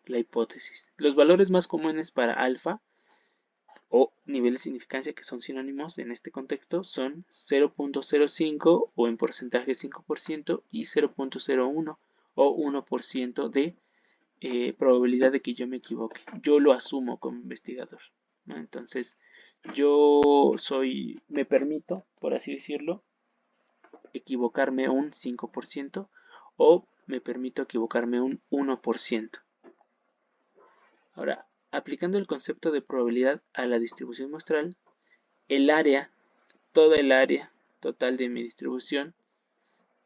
la hipótesis. Los valores más comunes para alfa o nivel de significancia, que son sinónimos en este contexto, son 0.05 o en porcentaje 5% y 0.01 o 1% de probabilidad de que yo me equivoque. Yo lo asumo como investigador, ¿no? Entonces, me permito, por así decirlo, equivocarme un 5% o me permito equivocarme un 1%. Ahora, aplicando el concepto de probabilidad a la distribución muestral, el área, toda el área total de mi distribución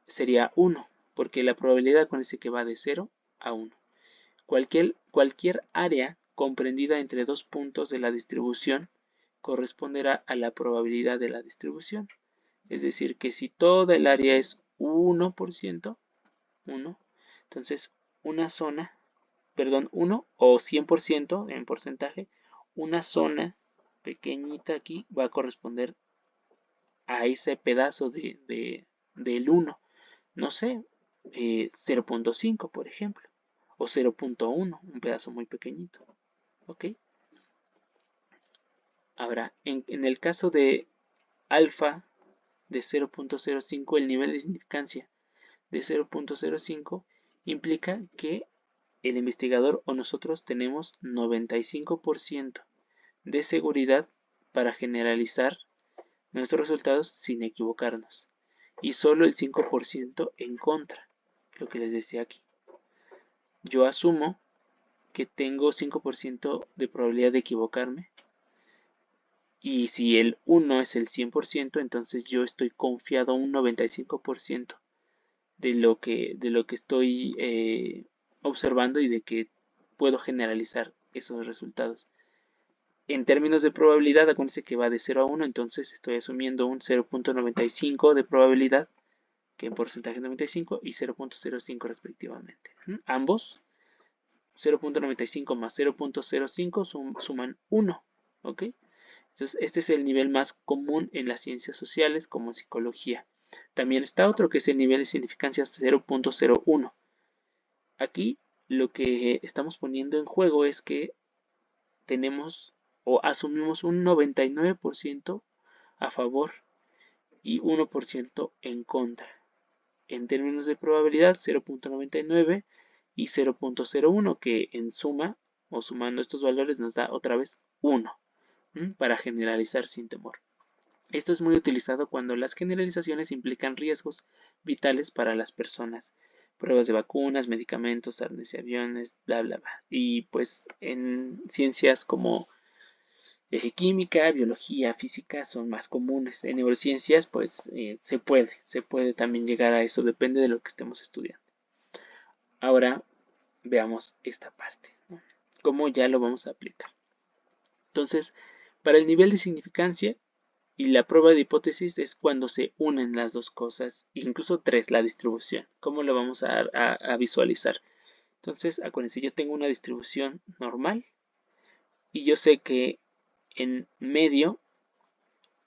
sería 1, porque la probabilidad con ese que va de 0 a 1. Cualquier área comprendida entre dos puntos de la distribución corresponderá a la probabilidad de la distribución. Es decir, que si toda el área es 1%, 1, entonces una zona, perdón, 1 o 100% en porcentaje, una zona pequeñita aquí va a corresponder a ese pedazo del 1. No sé, 0.5 por ejemplo, o 0.1, un pedazo muy pequeñito. ¿Ok? Ahora, en el caso de alfa de 0.05, el nivel de significancia de 0.05 implica que el investigador o nosotros tenemos 95% de seguridad para generalizar nuestros resultados sin equivocarnos y solo el 5% en contra, lo que les decía aquí. Yo asumo que tengo 5% de probabilidad de equivocarme y si el 1 es el 100%, entonces yo estoy confiado un 95% de lo que estoy observando y de que puedo generalizar esos resultados. En términos de probabilidad, acuérdense que va de 0 a 1, entonces estoy asumiendo un 0.95 de probabilidad, que en porcentaje 95, y 0.05 respectivamente. Ambos, 0.95 más 0.05 suman 1, ¿ok? Entonces, este es el nivel más común en las ciencias sociales como psicología. También está otro que es el nivel de significancia 0.01. Aquí lo que estamos poniendo en juego es que tenemos o asumimos un 99% a favor y 1% en contra. En términos de probabilidad, 0.99 y 0.01, que en suma o sumando estos valores nos da otra vez 1, para generalizar sin temor. Esto es muy utilizado cuando las generalizaciones implican riesgos vitales para las personas. Pruebas de vacunas, medicamentos, armas de aviones, bla, bla, bla. Y pues en ciencias como química, biología, física son más comunes. En neurociencias pues se puede también llegar a eso, depende de lo que estemos estudiando. Ahora veamos esta parte, ¿no? ¿Cómo ya lo vamos a aplicar? Entonces, para el nivel de significancia, y la prueba de hipótesis es cuando se unen las dos cosas, incluso tres, la distribución. ¿Cómo lo vamos a visualizar? Entonces, acuérdense, yo tengo una distribución normal y yo sé que en medio,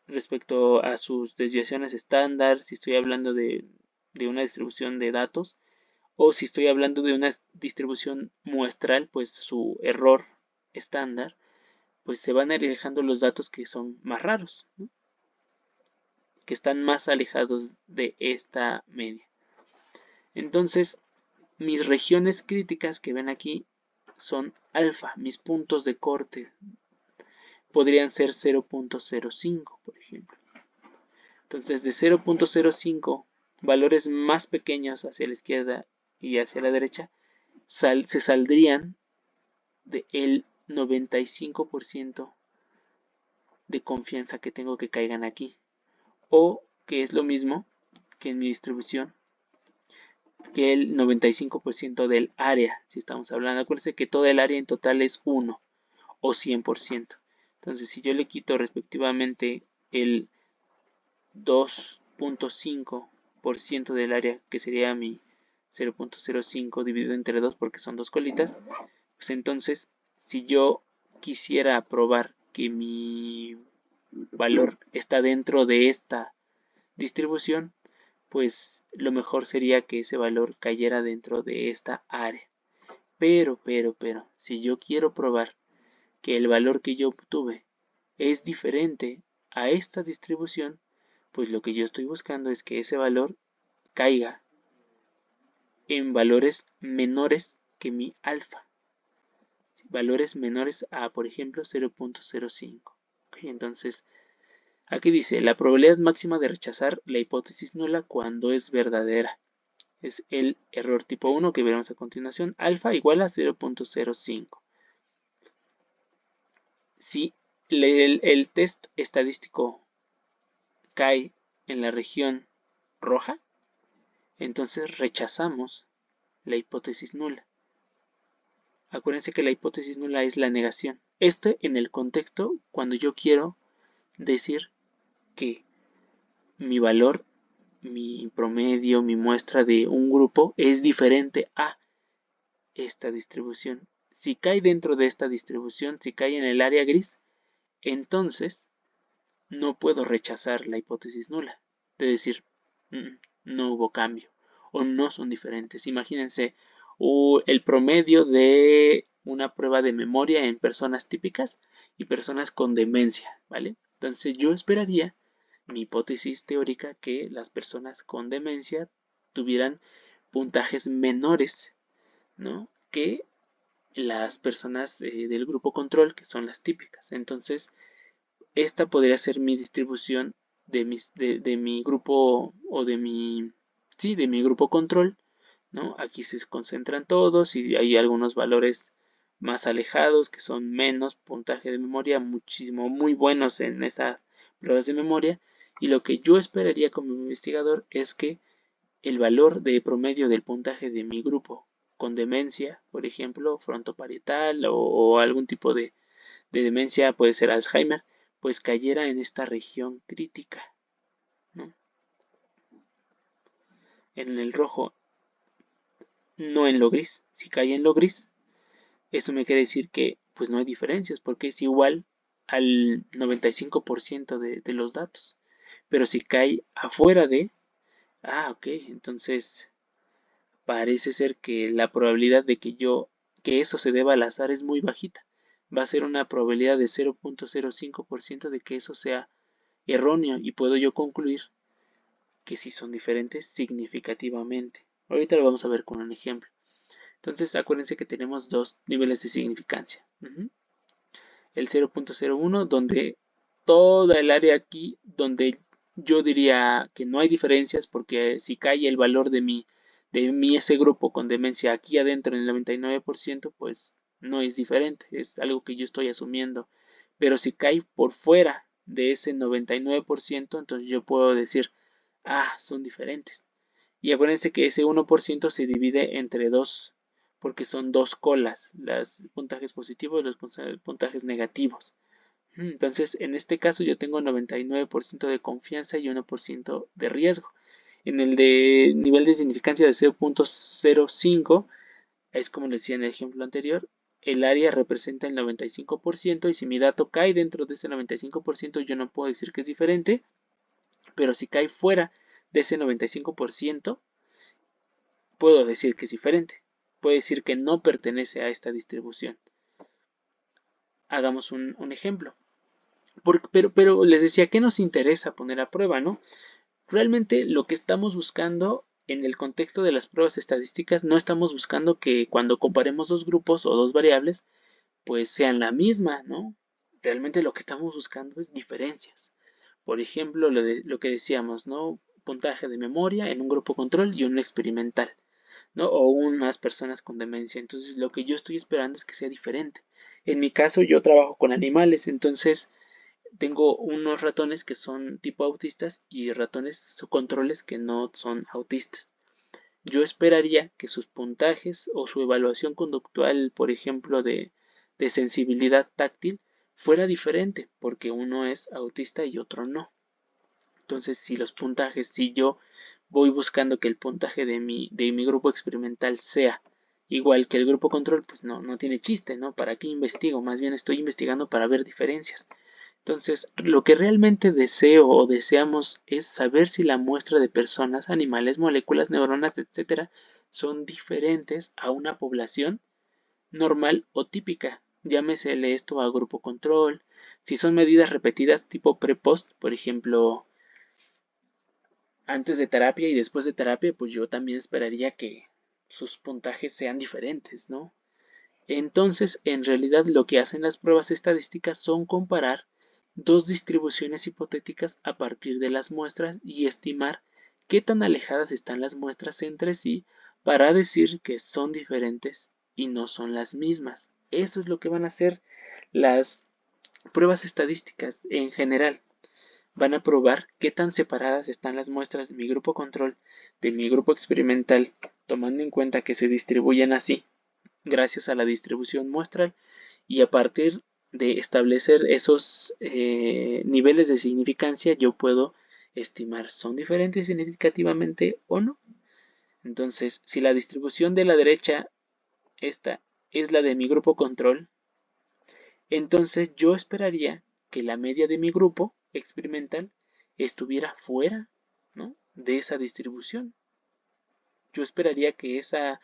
respecto a sus desviaciones estándar, si estoy hablando de una distribución de datos, o si estoy hablando de una distribución muestral, pues su error estándar, pues se van alejando los datos que son más raros, ¿no? Que están más alejados de esta media. Entonces, mis regiones críticas que ven aquí son alfa, mis puntos de corte podrían ser 0.05, por ejemplo. Entonces, de 0.05, valores más pequeños hacia la izquierda y hacia la derecha, se saldrían del 95% de confianza que tengo que caigan aquí. O, que es lo mismo que en mi distribución, que el 95% del área, si estamos hablando. Acuérdense que toda el área en total es 1 o 100%. Entonces, si yo le quito respectivamente el 2.5% del área, que sería mi 0.05 dividido entre 2 porque son dos colitas, pues entonces si yo quisiera probar que mi valor está dentro de esta distribución, pues lo mejor sería que ese valor cayera dentro de esta área. Pero, si yo quiero probar que el valor que yo obtuve es diferente a esta distribución, pues lo que yo estoy buscando es que ese valor caiga en valores menores que mi alfa. Valores menores a, por ejemplo, 0.05. ¿Okay? Entonces, aquí dice, la probabilidad máxima de rechazar la hipótesis nula cuando es verdadera. Es el error tipo 1 que veremos a continuación. Alfa igual a 0.05. Si el test estadístico cae en la región roja, entonces rechazamos la hipótesis nula. Acuérdense que la hipótesis nula es la negación. Este en el contexto cuando yo quiero decir que mi valor, mi promedio, mi muestra de un grupo es diferente a esta distribución. Si cae dentro de esta distribución, si cae en el área gris, entonces no puedo rechazar la hipótesis nula. De decir, no hubo cambio o no son diferentes. Imagínense el promedio de una prueba de memoria en personas típicas y personas con demencia, ¿vale? Entonces yo esperaría, mi hipótesis teórica, que las personas con demencia tuvieran puntajes menores, ¿no?, que las personas del grupo control, que son las típicas. Entonces, esta podría ser mi distribución de mi grupo o de mi grupo control, ¿no? Aquí se concentran todos y hay algunos valores más alejados que son menos puntaje de memoria, muchísimo muy buenos en esas pruebas de memoria, y lo que yo esperaría como investigador es que el valor de promedio del puntaje de mi grupo con demencia, por ejemplo, frontoparietal o algún tipo de demencia, puede ser Alzheimer, pues cayera en esta región crítica, ¿no? En el rojo, no en lo gris. Si cae en lo gris, eso me quiere decir que pues no hay diferencias, porque es igual al 95% de los datos. Pero si cae afuera de, ok, entonces parece ser que la probabilidad de que eso se deba al azar es muy bajita. Va a ser una probabilidad de 0.05% de que eso sea erróneo, y puedo yo concluir que sí son diferentes significativamente. Ahorita lo vamos a ver con un ejemplo. Entonces acuérdense que tenemos dos niveles de significancia. El 0.01, donde toda el área aquí, donde yo diría que no hay diferencias, porque si cae el valor de mi ese grupo con demencia aquí adentro en el 99%, pues no es diferente, es algo que yo estoy asumiendo. Pero si cae por fuera de ese 99%, entonces yo puedo decir, son diferentes. Y acuérdense que ese 1% se divide entre dos, porque son dos colas, los puntajes positivos y los puntajes negativos. Entonces, en este caso yo tengo 99% de confianza y 1% de riesgo. En el de nivel de significancia de 0.05, es como les decía en el ejemplo anterior, el área representa el 95% y si mi dato cae dentro de ese 95%, yo no puedo decir que es diferente, pero si cae fuera de ese 95%, puedo decir que es diferente. Puedo decir que no pertenece a esta distribución. Hagamos un ejemplo. Pero les decía, ¿qué nos interesa poner a prueba, no? Realmente lo que estamos buscando en el contexto de las pruebas estadísticas no estamos buscando que cuando comparemos dos grupos o dos variables, pues sean la misma, ¿no? Realmente lo que estamos buscando es diferencias. Por ejemplo, lo que decíamos, ¿no? Puntaje de memoria en un grupo control y uno experimental, ¿no? O unas personas con demencia. Entonces, lo que yo estoy esperando es que sea diferente. En mi caso, yo trabajo con animales, entonces tengo unos ratones que son tipo autistas y ratones o controles que no son autistas. Yo esperaría que sus puntajes o su evaluación conductual, por ejemplo, de sensibilidad táctil, fuera diferente, porque uno es autista y otro no. Entonces, si los puntajes, si yo voy buscando que el puntaje de mi grupo experimental sea igual que el grupo control, pues no tiene chiste, ¿no? ¿Para qué investigo? Más bien estoy investigando para ver diferencias. Entonces, lo que realmente deseo o deseamos es saber si la muestra de personas, animales, moléculas, neuronas, etcétera, son diferentes a una población normal o típica. Llámesele esto a grupo control. Si son medidas repetidas tipo pre-post, por ejemplo, antes de terapia y después de terapia, pues yo también esperaría que sus puntajes sean diferentes, ¿no? Entonces, en realidad lo que hacen las pruebas estadísticas son comparar dos distribuciones hipotéticas a partir de las muestras y estimar qué tan alejadas están las muestras entre sí para decir que son diferentes y no son las mismas. Eso es lo que van a hacer las pruebas estadísticas en general. Van a probar qué tan separadas están las muestras de mi grupo control de mi grupo experimental, tomando en cuenta que se distribuyen así gracias a la distribución muestral, y a partir de establecer esos niveles de significancia yo puedo estimar son diferentes significativamente o no. Entonces, si la distribución de la derecha esta es la de mi grupo control, entonces yo esperaría que la media de mi grupo experimental estuviera fuera, ¿no?, de esa distribución. Yo esperaría que esa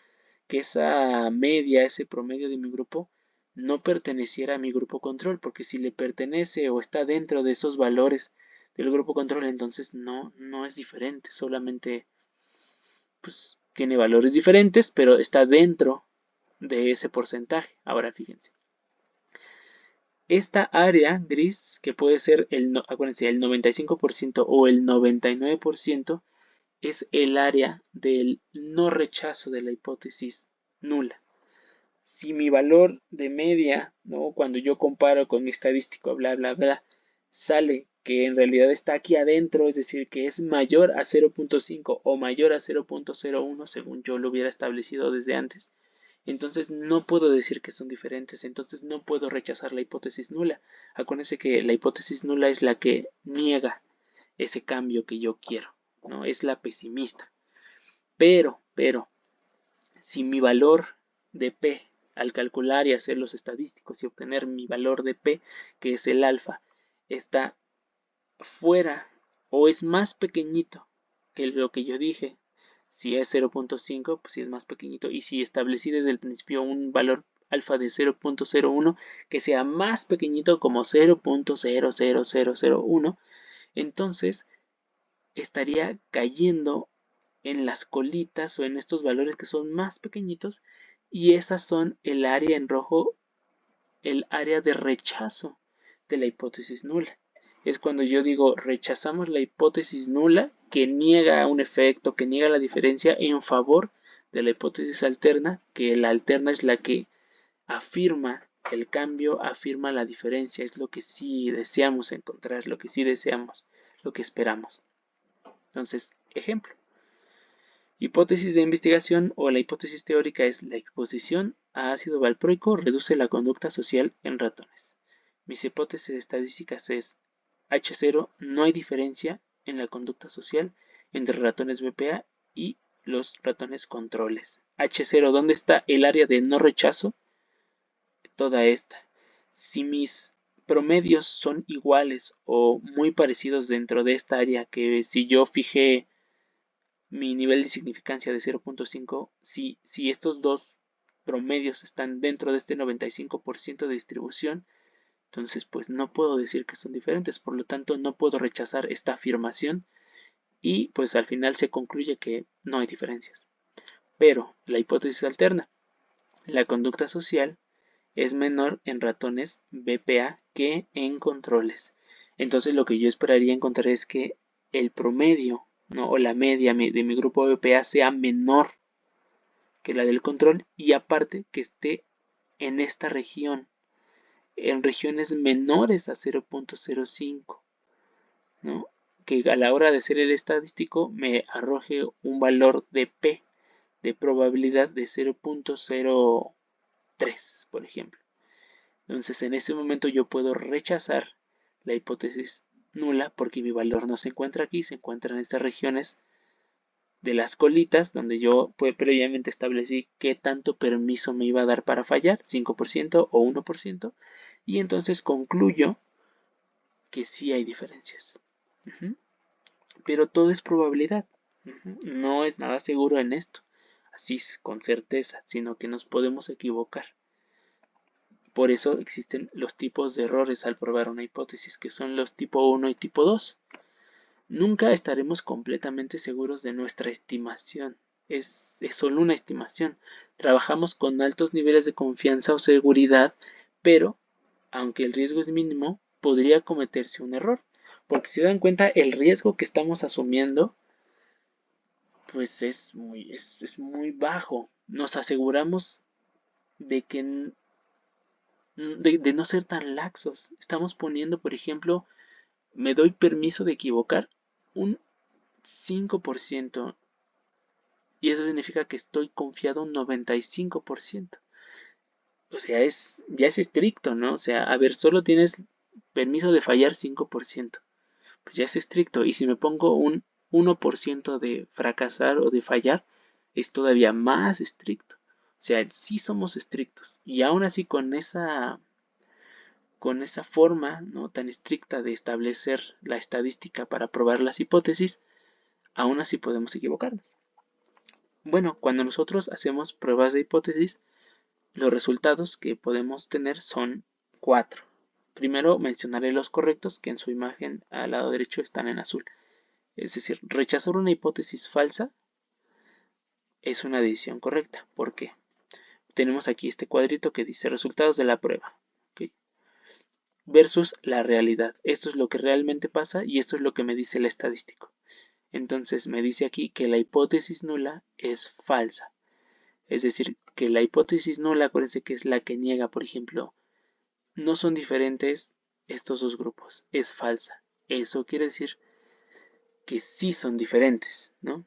media, ese promedio de mi grupo, no perteneciera a mi grupo control, porque si le pertenece o está dentro de esos valores del grupo control, entonces no es diferente, solamente pues tiene valores diferentes, pero está dentro de ese porcentaje. Ahora fíjense, esta área gris, que puede ser acuérdense, el 95% o el 99%, es el área del no rechazo de la hipótesis nula. Si mi valor de media, ¿no?, cuando yo comparo con mi estadístico, bla, bla, bla, sale que en realidad está aquí adentro, es decir, que es mayor a 0.5 o mayor a 0.01 según yo lo hubiera establecido desde antes, entonces no puedo decir que son diferentes, entonces no puedo rechazar la hipótesis nula. Acuérdense que la hipótesis nula es la que niega ese cambio que yo quiero, ¿no? Es la pesimista. Pero, si mi valor de P, al calcular y hacer los estadísticos y obtener mi valor de P, que es el alfa, está fuera o es más pequeñito que lo que yo dije, si es 0.5, pues si es más pequeñito, y si establecí desde el principio un valor alfa de 0.01 que sea más pequeñito como 0.00001, entonces estaría cayendo en las colitas o en estos valores que son más pequeñitos, y esas son el área en rojo, el área de rechazo de la hipótesis nula. Es cuando yo digo rechazamos la hipótesis nula que niega un efecto, que niega la diferencia en favor de la hipótesis alterna, que la alterna es la que afirma el cambio, afirma la diferencia, es lo que sí deseamos encontrar, lo que sí deseamos, lo que esperamos. Entonces, ejemplo. Hipótesis de investigación o la hipótesis teórica es la exposición a ácido valproico reduce la conducta social en ratones. Mis hipótesis estadísticas es H0, no hay diferencia en la conducta social entre ratones BPA y los ratones controles. H0, ¿dónde está el área de no rechazo? Toda esta. Si mis promedios son iguales o muy parecidos dentro de esta área, que si yo fijé mi nivel de significancia de 0.5, si estos dos promedios están dentro de este 95% de distribución, entonces pues no puedo decir que son diferentes, por lo tanto no puedo rechazar esta afirmación y pues al final se concluye que no hay diferencias. Pero la hipótesis alterna, la conducta social es menor en ratones BPA que en controles. Entonces lo que yo esperaría encontrar es que el promedio, ¿no?, o la media de mi grupo BPA sea menor que la del control, y aparte que esté en esta región, en regiones menores a 0.05, ¿no? Que a la hora de hacer el estadístico me arroje un valor de P, de probabilidad de 0.03, por ejemplo. Entonces en ese momento yo puedo rechazar la hipótesis nula porque mi valor no se encuentra aquí, se encuentra en estas regiones de las colitas, donde yo previamente establecí qué tanto permiso me iba a dar para fallar, 5% o 1%, y entonces concluyo que sí hay diferencias. Pero todo es probabilidad. No es nada seguro en esto, así con certeza, sino que nos podemos equivocar. Por eso existen los tipos de errores al probar una hipótesis, que son los tipo 1 y tipo 2. Nunca estaremos completamente seguros de nuestra estimación. Es solo una estimación. Trabajamos con altos niveles de confianza o seguridad, pero aunque el riesgo es mínimo, podría cometerse un error. Porque si se dan cuenta, el riesgo que estamos asumiendo pues es muy bajo. Nos aseguramos de que de no ser tan laxos. Estamos poniendo, por ejemplo, me doy permiso de equivocar un 5%, y eso significa que estoy confiado un 95%. O sea, ya es estricto, ¿no? O sea, a ver, solo tienes permiso de fallar 5%. Pues ya es estricto. Y si me pongo un 1% de fracasar o de fallar, es todavía más estricto. O sea, sí somos estrictos. Y aún así con esa forma, ¿no?, tan estricta de establecer la estadística para probar las hipótesis, aún así podemos equivocarnos. Bueno, cuando nosotros hacemos pruebas de hipótesis, los resultados que podemos tener son 4. Primero mencionaré los correctos, que en su imagen al lado derecho están en azul. Es decir, rechazar una hipótesis falsa es una decisión correcta. ¿Por qué? Tenemos aquí este cuadrito que dice resultados de la prueba, ¿okay?, versus la realidad. Esto es lo que realmente pasa y esto es lo que me dice el estadístico. Entonces me dice aquí que la hipótesis nula es falsa. Es decir, que la hipótesis nula, acuérdense que es la que niega, por ejemplo, no son diferentes estos dos grupos, es falsa. Eso quiere decir que sí son diferentes, ¿no?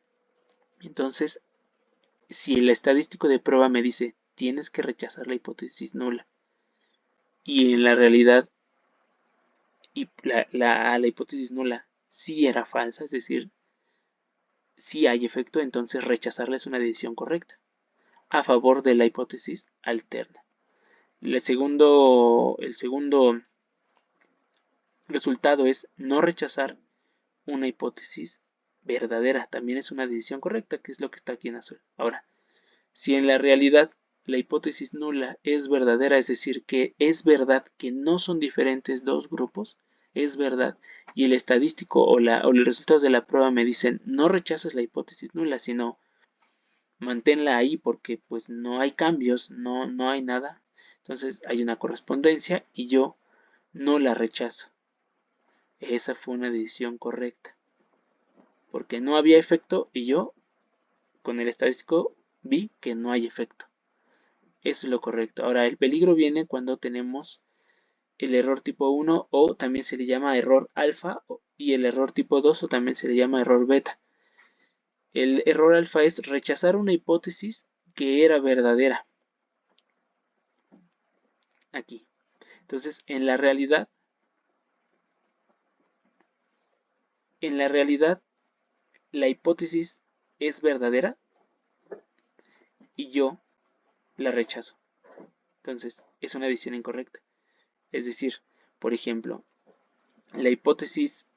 Entonces, si el estadístico de prueba me dice tienes que rechazar la hipótesis nula, y en la realidad la hipótesis nula sí era falsa, es decir, sí hay efecto, entonces rechazarla es una decisión correcta a favor de la hipótesis alterna. El segundo resultado es no rechazar una hipótesis verdadera. También es una decisión correcta, que es lo que está aquí en azul. Ahora, si en la realidad la hipótesis nula es verdadera, es decir, que es verdad que no son diferentes dos grupos, es verdad, y el estadístico o los resultados de la prueba me dicen no rechaces la hipótesis nula, sino manténla ahí porque pues no hay cambios, no hay nada. Entonces hay una correspondencia y yo no la rechazo. Esa fue una decisión correcta. Porque no había efecto y yo con el estadístico vi que no hay efecto. Eso es lo correcto. Ahora el peligro viene cuando tenemos el error tipo 1 o también se le llama error alfa, y el error tipo 2 o también se le llama error beta. El error alfa es rechazar una hipótesis que era verdadera. Aquí. Entonces, en la realidad, la hipótesis es verdadera y yo la rechazo. Entonces, es una decisión incorrecta. Es decir, por ejemplo, la hipótesis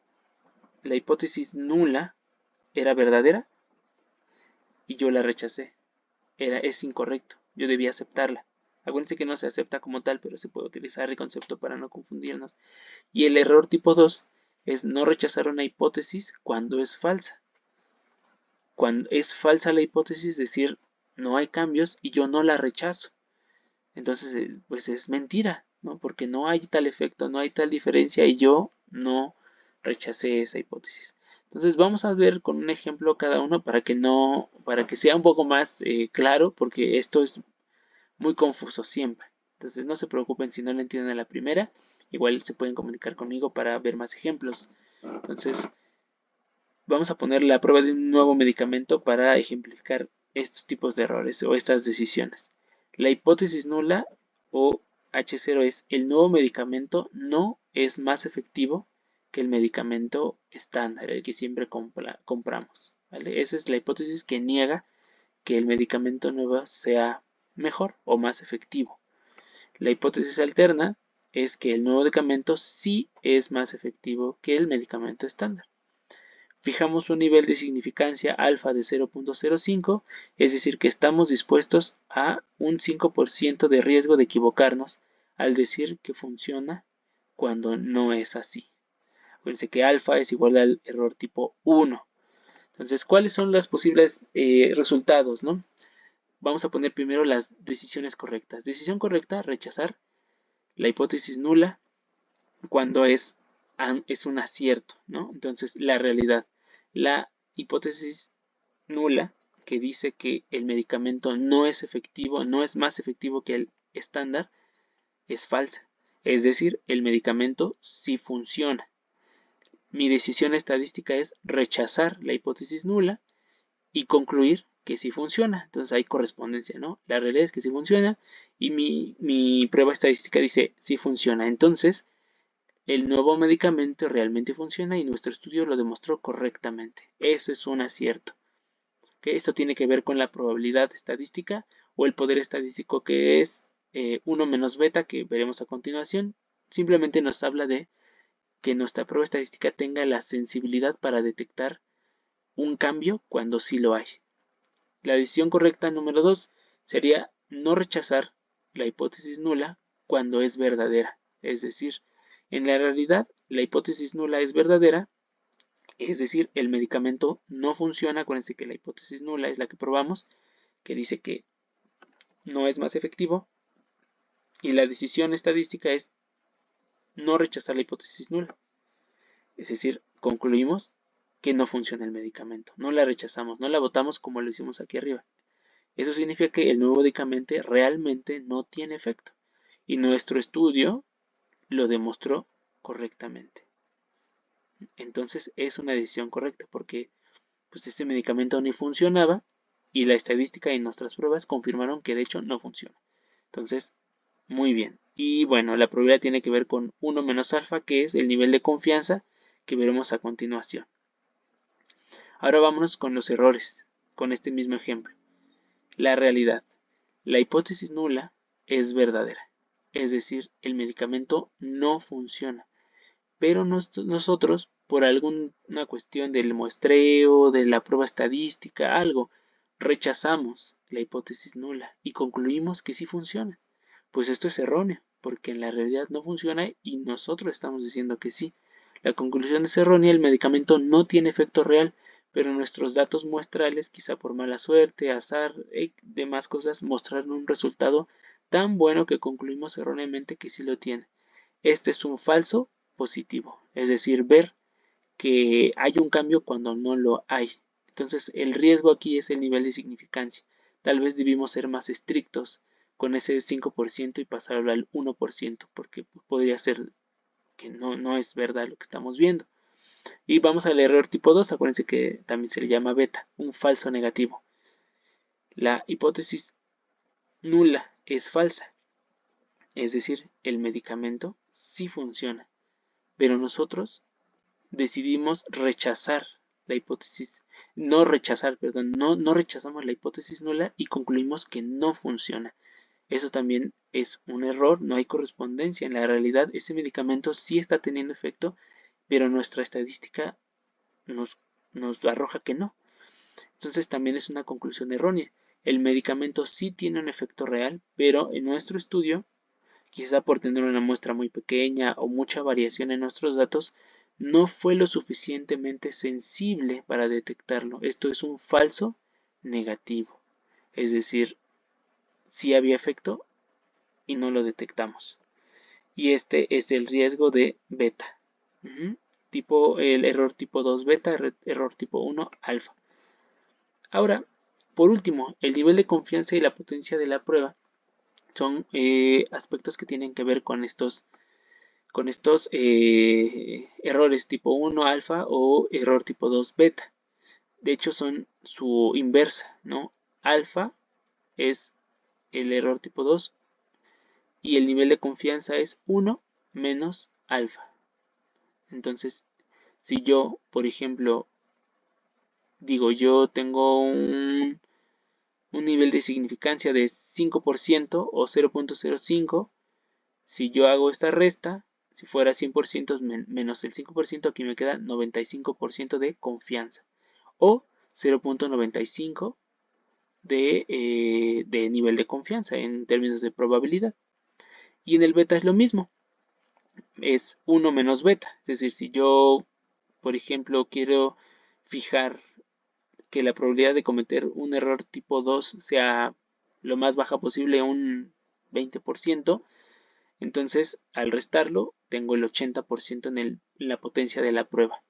nula era verdadera y yo la rechacé. Es incorrecto. Yo debía aceptarla. Acuérdense que no se acepta como tal, pero se puede utilizar el concepto para no confundirnos. Y el error tipo 2 es no rechazar una hipótesis cuando es falsa. Cuando es falsa la hipótesis, es decir, no hay cambios y yo no la rechazo. Entonces, pues es mentira, ¿no? Porque no hay tal efecto, no hay tal diferencia y yo no rechacé esa hipótesis. Entonces vamos a ver con un ejemplo cada uno para que sea un poco más claro, porque esto es muy confuso siempre. Entonces no se preocupen si no lo entienden a la primera, igual se pueden comunicar conmigo para ver más ejemplos. Entonces vamos a poner la prueba de un nuevo medicamento para ejemplificar estos tipos de errores o estas decisiones. La hipótesis nula o H0 es: el nuevo medicamento no es más efectivo que el medicamento estándar, el que siempre compramos, ¿vale? Esa es la hipótesis que niega que el medicamento nuevo sea mejor o más efectivo. La hipótesis alterna es que el nuevo medicamento sí es más efectivo que el medicamento estándar. Fijamos un nivel de significancia alfa de 0.05, es decir, que estamos dispuestos a un 5% de riesgo de equivocarnos al decir que funciona cuando no es así. Acuérdense que alfa es igual al error tipo 1. Entonces, ¿cuáles son los posibles resultados, no? Vamos a poner primero las decisiones correctas. Decisión correcta: rechazar la hipótesis nula cuando es un acierto, ¿no? Entonces, la realidad. La hipótesis nula, que dice que el medicamento no es efectivo, no es más efectivo que el estándar, es falsa. Es decir, el medicamento sí funciona. Mi decisión estadística es rechazar la hipótesis nula y concluir que sí funciona. Entonces hay correspondencia, ¿no? La realidad es que sí funciona y mi prueba estadística dice sí funciona. Entonces, el nuevo medicamento realmente funciona y nuestro estudio lo demostró correctamente. Ese es un acierto. ¿Okay? Esto tiene que ver con la probabilidad estadística o el poder estadístico, que es 1 menos beta, que veremos a continuación. Simplemente nos habla de que nuestra prueba estadística tenga la sensibilidad para detectar un cambio cuando sí lo hay. La decisión correcta número 2 sería no rechazar la hipótesis nula cuando es verdadera. Es decir, en la realidad la hipótesis nula es verdadera, es decir, el medicamento no funciona. Acuérdense que la hipótesis nula es la que probamos, que dice que no es más efectivo, y la decisión estadística es no rechazar la hipótesis nula. Es decir, concluimos que no funciona el medicamento, no la rechazamos, no la votamos como lo hicimos aquí arriba. Eso significa que el nuevo medicamento realmente no tiene efecto y nuestro estudio lo demostró correctamente. Entonces es una decisión correcta porque pues este medicamento ni funcionaba y la estadística y nuestras pruebas confirmaron que de hecho no funciona. Entonces, muy bien. Y bueno, la probabilidad tiene que ver con 1 menos alfa, que es el nivel de confianza que veremos a continuación. Ahora vámonos con los errores, con este mismo ejemplo. La realidad. La hipótesis nula es verdadera, es decir, el medicamento no funciona, pero nosotros, por alguna cuestión del muestreo, de la prueba estadística, algo, rechazamos la hipótesis nula y concluimos que sí funciona. Pues esto es erróneo, porque en la realidad no funciona y nosotros estamos diciendo que sí. La conclusión es errónea, el medicamento no tiene efecto real, pero nuestros datos muestrales, quizá por mala suerte, azar y demás cosas, mostraron un resultado tan bueno que concluimos erróneamente que sí lo tiene. Este es un falso positivo, es decir, ver que hay un cambio cuando no lo hay. Entonces, el riesgo aquí es el nivel de significancia. Tal vez debimos ser más estrictos con ese 5% y pasarlo al 1%, porque podría ser que no es verdad lo que estamos viendo. Y vamos al error tipo 2, acuérdense que también se le llama beta, un falso negativo. La hipótesis nula es falsa, es decir, el medicamento sí funciona, pero nosotros decidimos rechazar la hipótesis, no rechazar, perdón, no rechazamos la hipótesis nula y concluimos que no funciona. Eso también es un error, no hay correspondencia. En la realidad, ese medicamento sí está teniendo efecto, pero nuestra estadística nos arroja que no. Entonces también es una conclusión errónea. El medicamento sí tiene un efecto real, pero en nuestro estudio, quizá por tener una muestra muy pequeña o mucha variación en nuestros datos, no fue lo suficientemente sensible para detectarlo. Esto es un falso negativo. Es decir, sí había efecto y no lo detectamos. Y este es el riesgo de beta. El error tipo 2 beta, error tipo 1 alfa. Ahora, por último, el nivel de confianza y la potencia de la prueba son aspectos que tienen que ver con estos errores tipo 1 alfa o error tipo 2 beta. De hecho, son su inversa, ¿no? Alfa es el error tipo 2 y el nivel de confianza es 1 menos alfa. Entonces, si yo, por ejemplo, digo, yo tengo un nivel de significancia de 5% o 0.05, si yo hago esta resta, si fuera 100% menos el 5%, aquí me queda 95% de confianza o 0.95 de nivel de confianza en términos de probabilidad. Y en el beta es lo mismo, es 1 menos beta. Es decir, si yo, por ejemplo, quiero fijar que la probabilidad de cometer un error tipo 2 sea lo más baja posible, un 20%, entonces al restarlo tengo el 80% en la potencia de la prueba.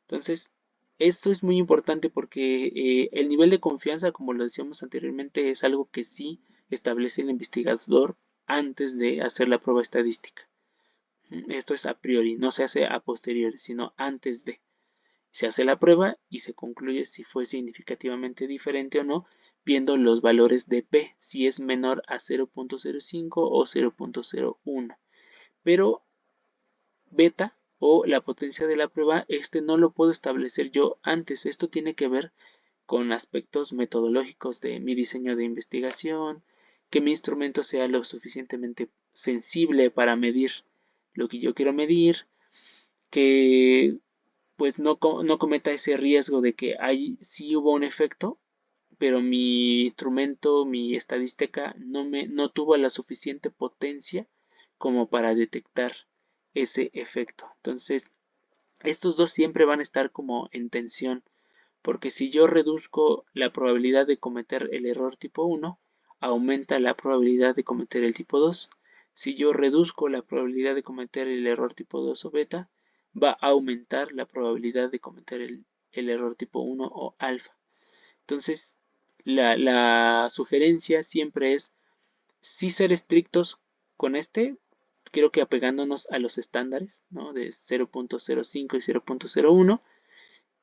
Entonces, esto es muy importante porque el nivel de confianza, como lo decíamos anteriormente, es algo que sí establece el investigador antes de hacer la prueba estadística. Esto es a priori, no se hace a posteriori, sino antes de. Se hace la prueba y se concluye si fue significativamente diferente o no, viendo los valores de P, si es menor a 0.05 o 0.01. Pero beta o la potencia de la prueba, no lo puedo establecer yo antes. Esto tiene que ver con aspectos metodológicos de mi diseño de investigación, que mi instrumento sea lo suficientemente sensible para medir lo que yo quiero medir, que pues no cometa ese riesgo de que sí hubo un efecto, pero mi instrumento, mi estadística no tuvo la suficiente potencia como para detectar ese efecto. Entonces, estos dos siempre van a estar como en tensión, porque si yo reduzco la probabilidad de cometer el error tipo 1, aumenta la probabilidad de cometer el tipo 2. Si yo reduzco la probabilidad de cometer el error tipo 2 o beta, va a aumentar la probabilidad de cometer el error tipo 1 o alfa. Entonces, la sugerencia siempre es sí ser estrictos con creo que apegándonos a los estándares, ¿no? De 0.05 y 0.01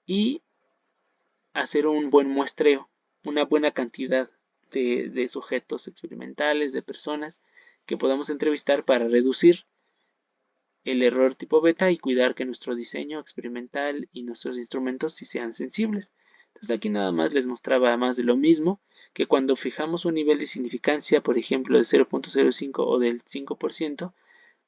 y hacer un buen muestreo, una buena cantidad de sujetos experimentales, de personas que podamos entrevistar para reducir el error tipo beta y cuidar que nuestro diseño experimental y nuestros instrumentos sí sean sensibles. Entonces aquí nada más les mostraba más de lo mismo, que cuando fijamos un nivel de significancia, por ejemplo de 0.05 o del 5%,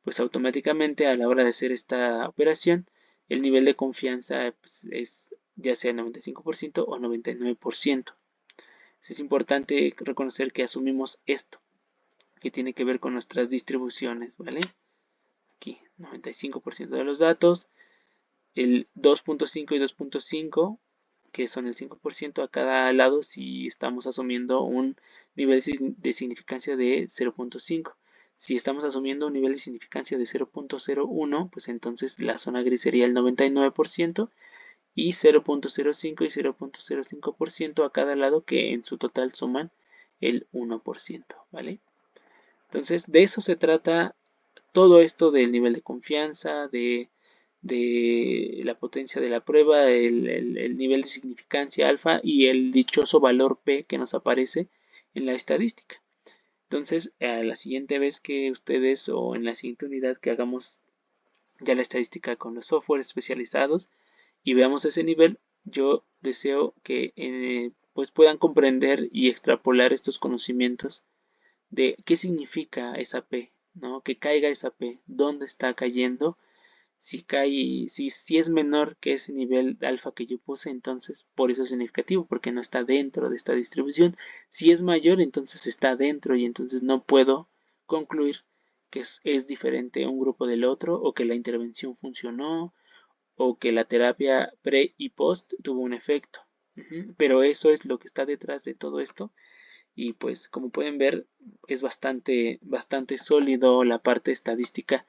pues automáticamente a la hora de hacer esta operación, el nivel de confianza pues, es ya sea 95% o 99%. Es importante reconocer que asumimos esto, que tiene que ver con nuestras distribuciones, ¿vale? Aquí, 95% de los datos, el 2.5 y 2.5, que son el 5% a cada lado si estamos asumiendo un nivel de significancia de 0.5. Si estamos asumiendo un nivel de significancia de 0.01, pues entonces la zona gris sería el 99% y 0.05 y 0.05% a cada lado, que en su total suman el 1%, ¿vale? Entonces, de eso se trata todo esto del nivel de confianza, de la potencia de la prueba, el nivel de significancia alfa y el dichoso valor P que nos aparece en la estadística. Entonces, a la siguiente vez que ustedes o en la siguiente unidad que hagamos ya la estadística con los softwares especializados y veamos ese nivel, yo deseo que pues puedan comprender y extrapolar estos conocimientos de qué significa esa P, ¿no? Que caiga esa P, dónde está cayendo. Si cae, si es menor que ese nivel de alfa que yo puse, entonces por eso es significativo, porque no está dentro de esta distribución. Si es mayor, entonces está dentro y entonces no puedo concluir que es diferente un grupo del otro o que la intervención funcionó o que la terapia pre y post tuvo un efecto. Pero eso es lo que está detrás de todo esto y pues como pueden ver es bastante sólido la parte estadística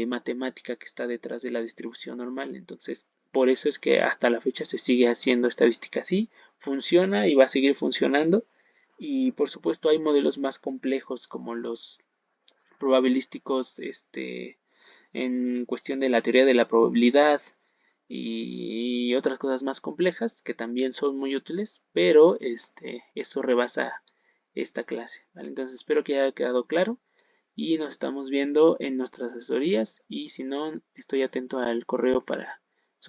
matemática que está detrás de la distribución normal. Entonces, por eso es que hasta la fecha se sigue haciendo estadística así, funciona y va a seguir funcionando. Y por supuesto hay modelos más complejos como los probabilísticos, en cuestión de la teoría de la probabilidad y otras cosas más complejas que también son muy útiles, pero eso rebasa esta clase, ¿vale? Entonces espero que haya quedado claro y nos estamos viendo en nuestras asesorías y si no, estoy atento al correo para